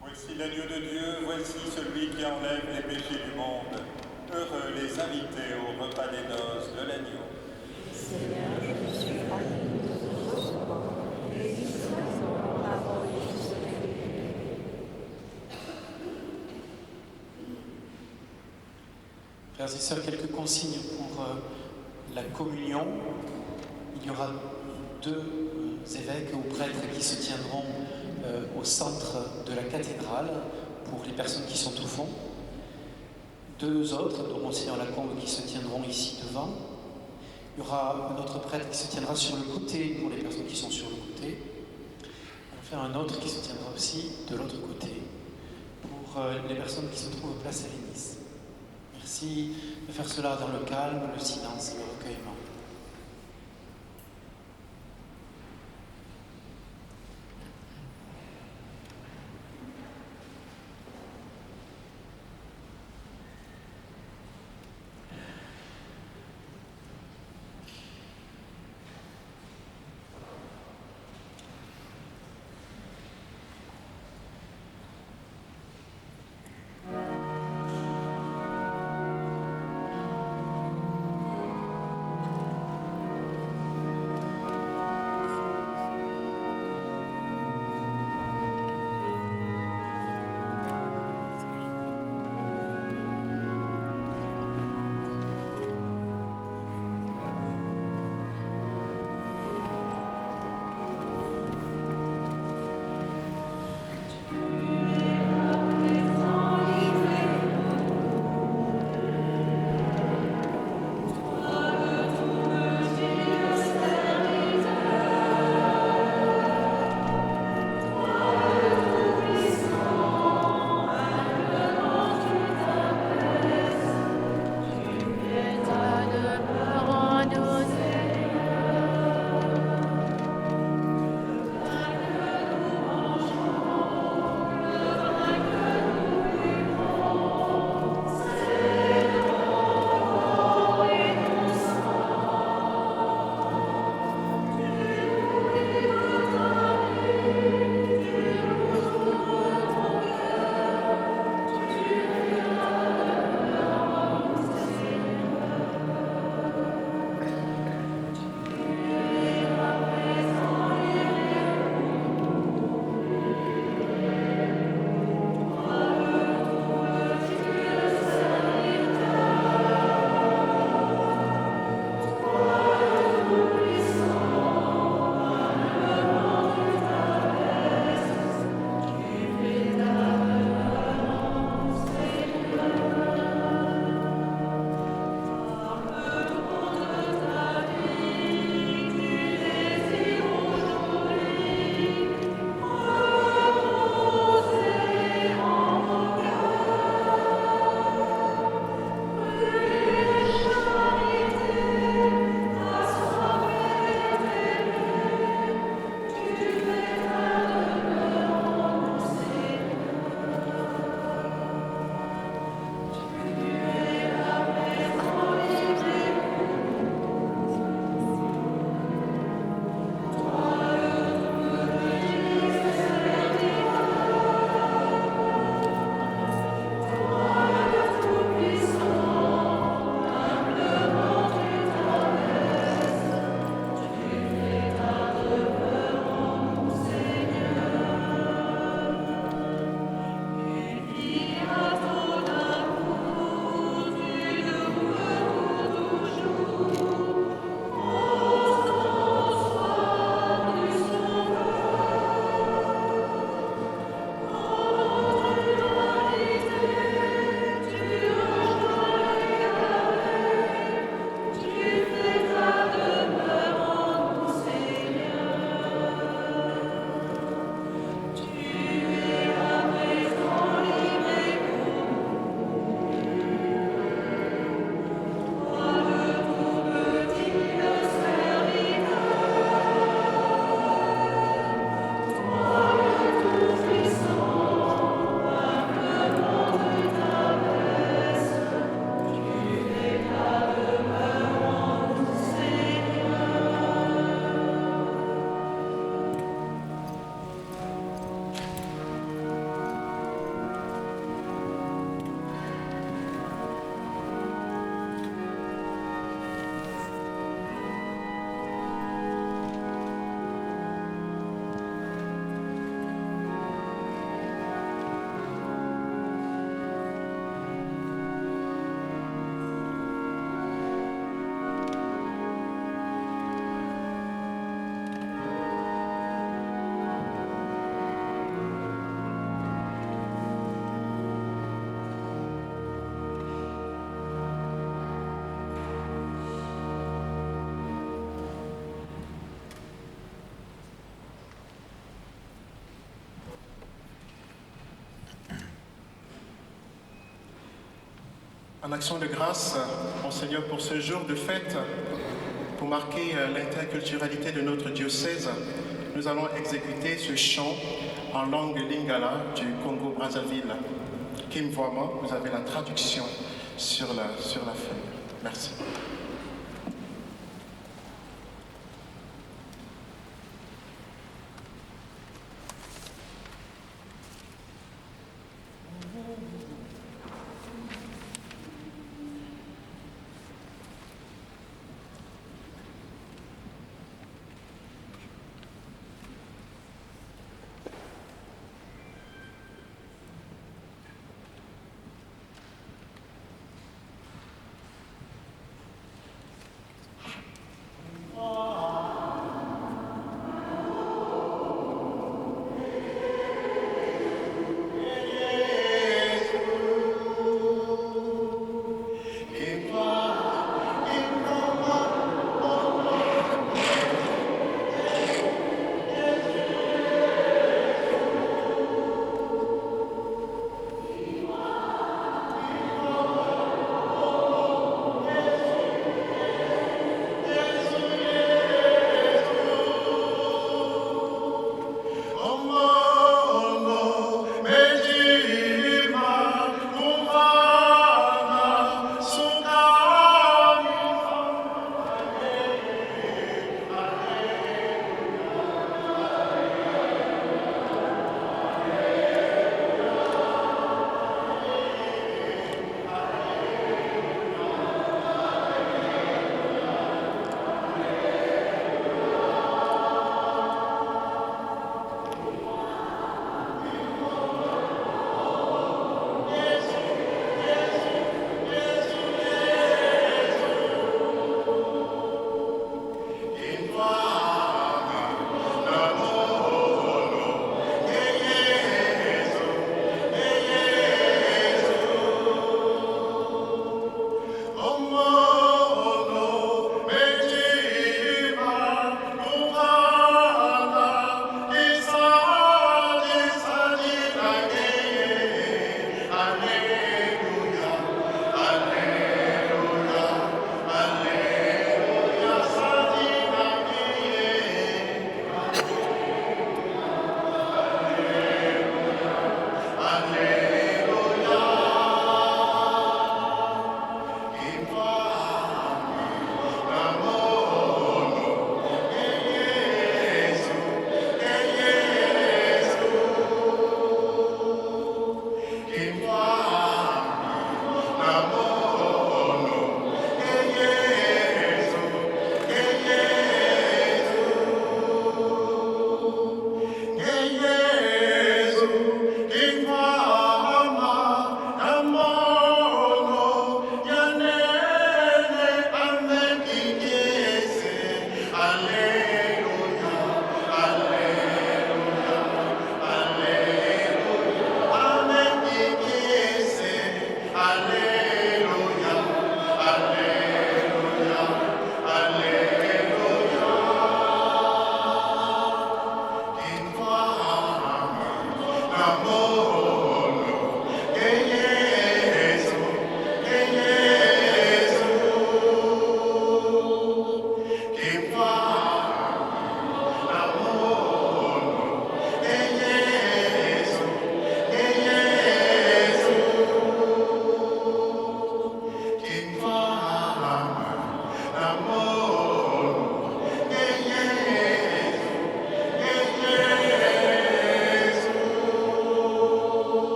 Voici l'agneau de Dieu, voici celui qui enlève les péchés du monde. Heureux les invités au repas des noces de l'agneau. Seigneur, je suis avide de te recevoir, et disons parole de ce Frères et sœurs, quelques consignes pour la communion. Il y aura deux évêques ou prêtres qui se tiendront au centre de la cathédrale pour les personnes qui sont au fond. Deux autres, dont Monseigneur Lacombe, qui se tiendront ici devant. Il y aura un autre prêtre qui se tiendra sur le côté pour les personnes qui sont sur le côté. Enfin, un autre qui se tiendra aussi de l'autre côté pour les personnes qui se trouvent place à l'Église. Merci de faire cela dans le calme, le silence et le recueillement. En action de grâce, mon Seigneur, pour ce jour de fête, pour marquer l'interculturalité de notre diocèse, nous allons exécuter ce chant en langue lingala du Congo-Brazzaville. Kim Voima, vous avez la traduction sur la feuille. Merci.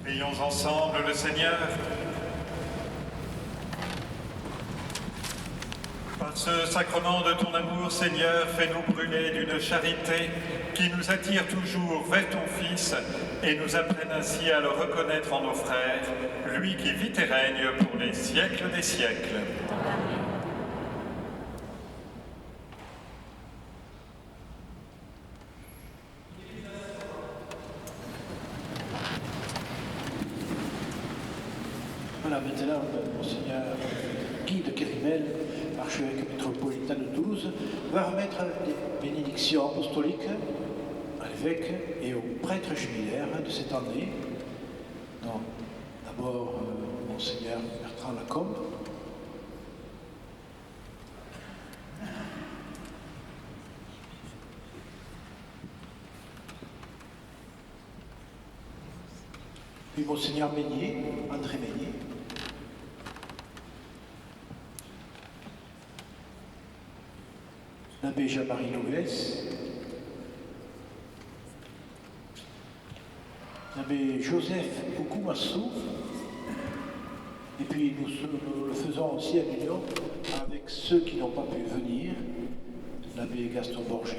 Prions ensemble le Seigneur. Par ce sacrement de ton amour, Seigneur, fais-nous brûler d'une charité qui nous attire toujours vers ton Fils et nous apprenne ainsi à le reconnaître en nos frères, lui qui vit et règne pour les siècles des siècles. Voilà, maintenant, Monseigneur Guy de Kérimel archevêque métropolitain de Toulouse, va remettre des bénédictions apostoliques à l'évêque et aux prêtres jubilaires de cette année. D'abord, Monseigneur Bertrand Lacombe. Puis Monseigneur Meignier, André Meignier. L'abbé Jean-Marie Noguès. L'abbé Joseph Okumassou. Et puis nous le faisons aussi en union avec ceux qui n'ont pas pu venir, l'abbé Gaston Borges,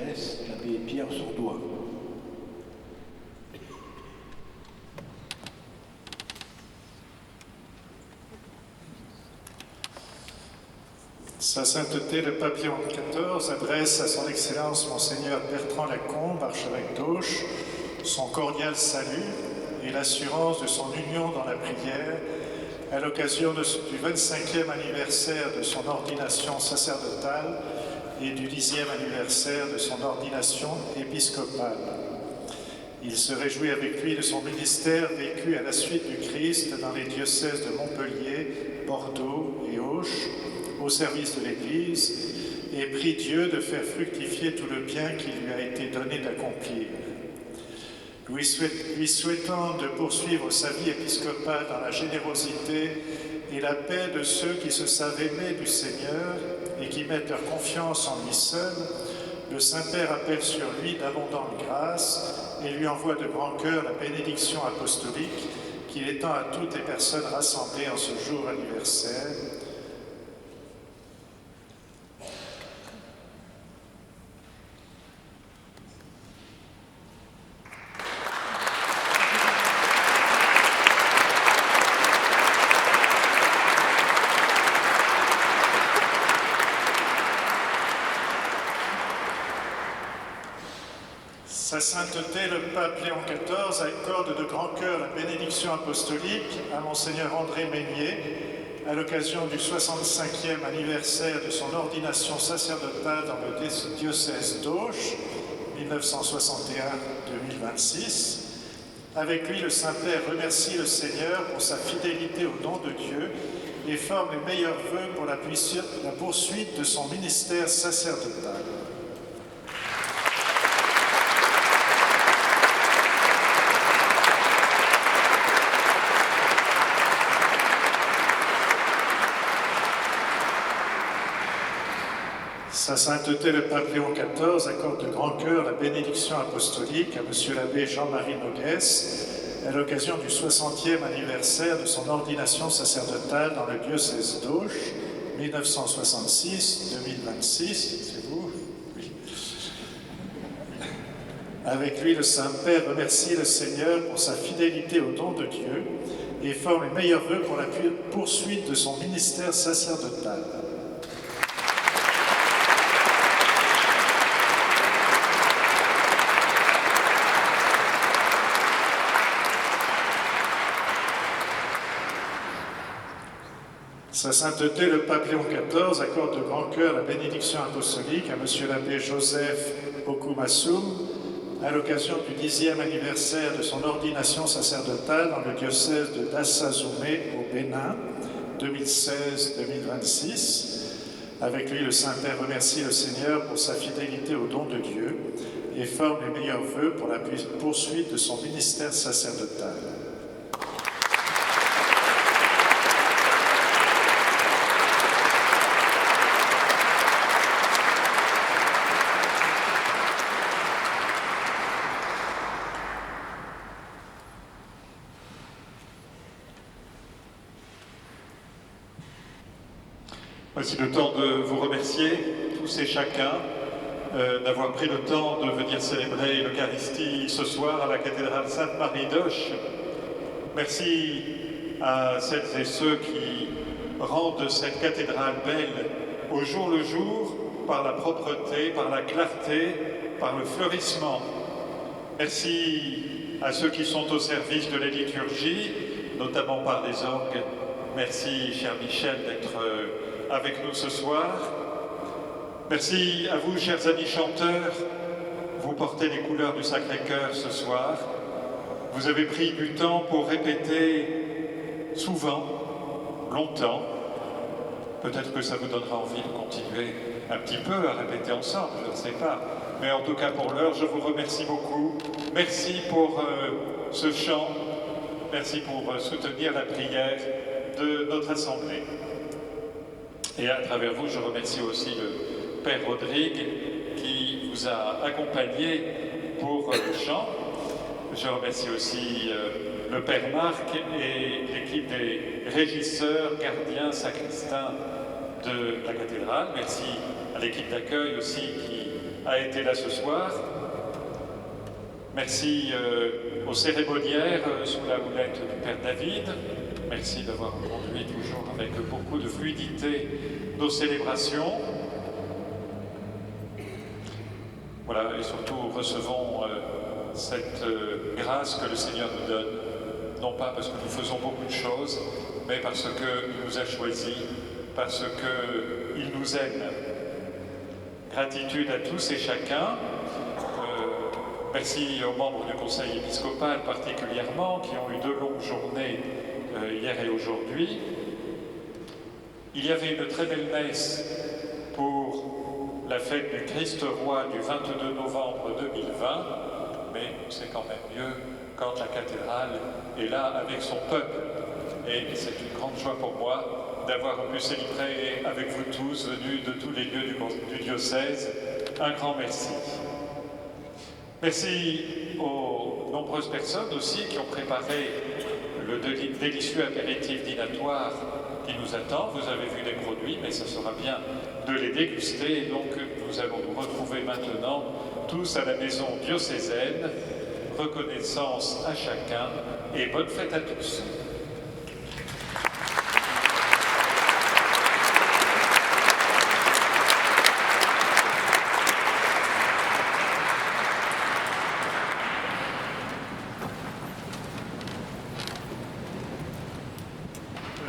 l'abbé Pierre Sourdois. Sa sainteté le pape Léon XIV adresse à son Excellence Monseigneur Bertrand Lacombe, archevêque d'Auch, son cordial salut et l'assurance de son union dans la prière à l'occasion du 25e anniversaire de son ordination sacerdotale et du 10e anniversaire de son ordination épiscopale. Il se réjouit avec lui de son ministère vécu à la suite du Christ dans les diocèses de Montpellier, Bordeaux et Auch, au service de l'Église, et prie Dieu de faire fructifier tout le bien qui lui a été donné d'accomplir. Lui souhaitant de poursuivre sa vie épiscopale dans la générosité et la paix de ceux qui se savent aimés du Seigneur et qui mettent leur confiance en lui seul, le Saint-Père appelle sur lui d'abondantes grâces et lui envoie de grand cœur la bénédiction apostolique qu'il étend à toutes les personnes rassemblées en ce jour anniversaire. Sa sainteté, le pape Léon XIV, accorde de grand cœur la bénédiction apostolique à Monseigneur André Meignier à l'occasion du 65e anniversaire de son ordination sacerdotale dans le diocèse d'Auch, 1961-2026. Avec lui, le Saint-Père remercie le Seigneur pour sa fidélité au don de Dieu et forme les meilleurs vœux pour la poursuite de son ministère sacerdotal. Sa sainteté, le pape Léon XIV, accorde de grand cœur la bénédiction apostolique à M. l'abbé Jean-Marie Noguès à l'occasion du 60e anniversaire de son ordination sacerdotale dans le diocèse d'Auch, 1966-2026. C'est vous? Oui. Avec lui, le Saint-Père remercie le Seigneur pour sa fidélité au don de Dieu et forme les meilleurs vœux pour la poursuite de son ministère sacerdotal. Sa sainteté, le pape Léon XIV, accorde de grand cœur la bénédiction apostolique à M. l'abbé Joseph Okumassoum à l'occasion du 10e anniversaire de son ordination sacerdotale dans le diocèse de Dassa-Zoumé au Bénin, 2016-2026. Avec lui, le Saint-Père remercie le Seigneur pour sa fidélité au don de Dieu et forme les meilleurs vœux pour la poursuite de son ministère sacerdotal. Voici le temps de vous remercier, tous et chacun, d'avoir pris le temps de venir célébrer l'Eucharistie ce soir à la cathédrale Sainte-Marie d'Auch. Merci à celles et ceux qui rendent cette cathédrale belle au jour le jour, par la propreté, par la clarté, par le fleurissement. Merci à ceux qui sont au service de la liturgie, notamment par les orgues. Merci, cher Michel, d'être avec nous ce soir. Merci à vous, chers amis chanteurs. Vous portez les couleurs du Sacré-Cœur ce soir. Vous avez pris du temps pour répéter souvent, longtemps. Peut-être que ça vous donnera envie de continuer un petit peu à répéter ensemble, je ne sais pas. Mais en tout cas, pour l'heure, je vous remercie beaucoup. Merci pour ce chant. Merci pour soutenir la prière de notre Assemblée. Et à travers vous, je remercie aussi le Père Rodrigue qui vous a accompagné pour le chant. Je remercie aussi le Père Marc et l'équipe des régisseurs, gardiens, sacristains de la cathédrale. Merci à l'équipe d'accueil aussi qui a été là ce soir. Merci aux cérémoniaires sous la houlette du Père David. Merci d'avoir conduit toujours avec beaucoup de fluidité nos célébrations. Voilà, et surtout recevons cette grâce que le Seigneur nous donne, non pas parce que nous faisons beaucoup de choses, mais parce qu'il nous a choisis, parce qu'il nous aime. Gratitude à tous et chacun. Merci aux membres du Conseil épiscopal particulièrement, qui ont eu 2 longues journées hier et aujourd'hui. Il y avait une très belle messe pour la fête du Christ Roi du 22 novembre 2020, mais c'est quand même mieux quand la cathédrale est là avec son peuple. Et c'est une grande joie pour moi d'avoir pu célébrer avec vous tous, venus de tous les lieux du diocèse. Un grand merci. Merci aux nombreuses personnes aussi qui ont préparé le délicieux apéritif dînatoire qui nous attend. Vous avez vu les produits, mais ça sera bien de les déguster. Donc nous allons nous retrouver maintenant tous à la maison diocésaine. Reconnaissance à chacun et bonne fête à tous.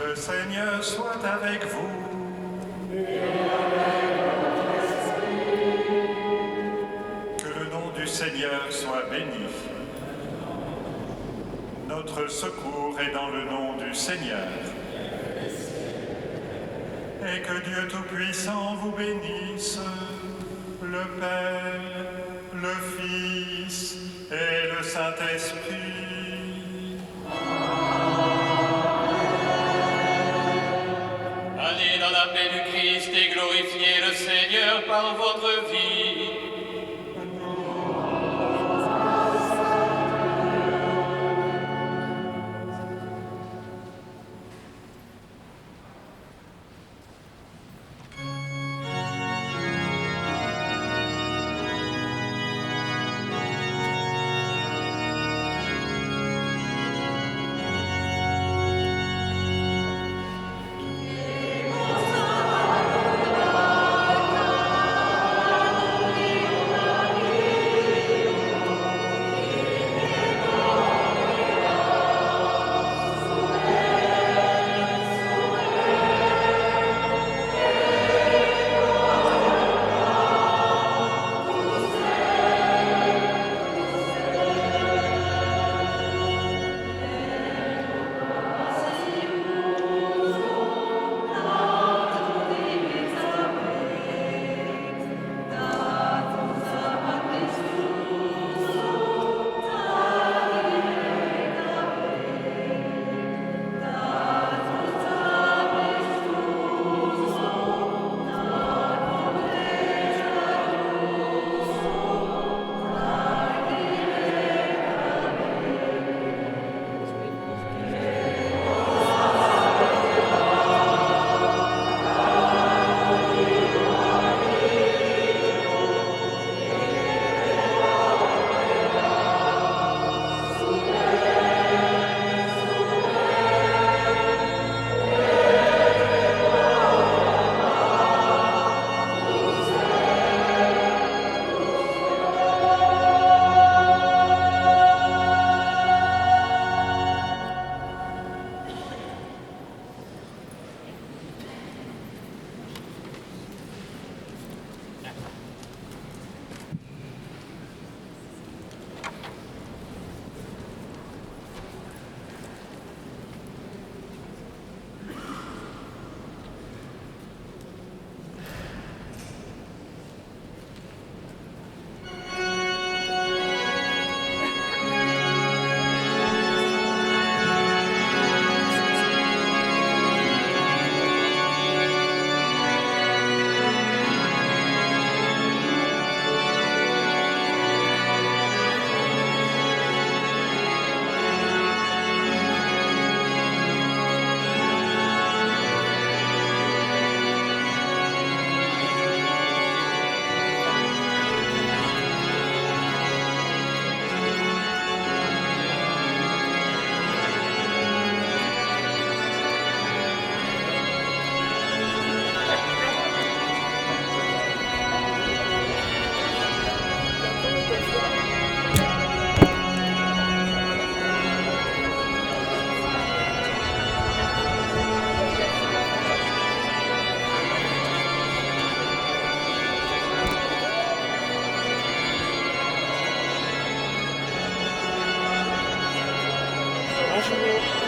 Le Seigneur soit avec vous. Que le nom du Seigneur soit béni. Notre secours est dans le nom du Seigneur. Et que Dieu Tout-Puissant vous bénisse, le Père, le Fils et le Saint-Esprit. Allez dans la paix du Christ et glorifiez le Seigneur par votre vie. Amen. Bonjour.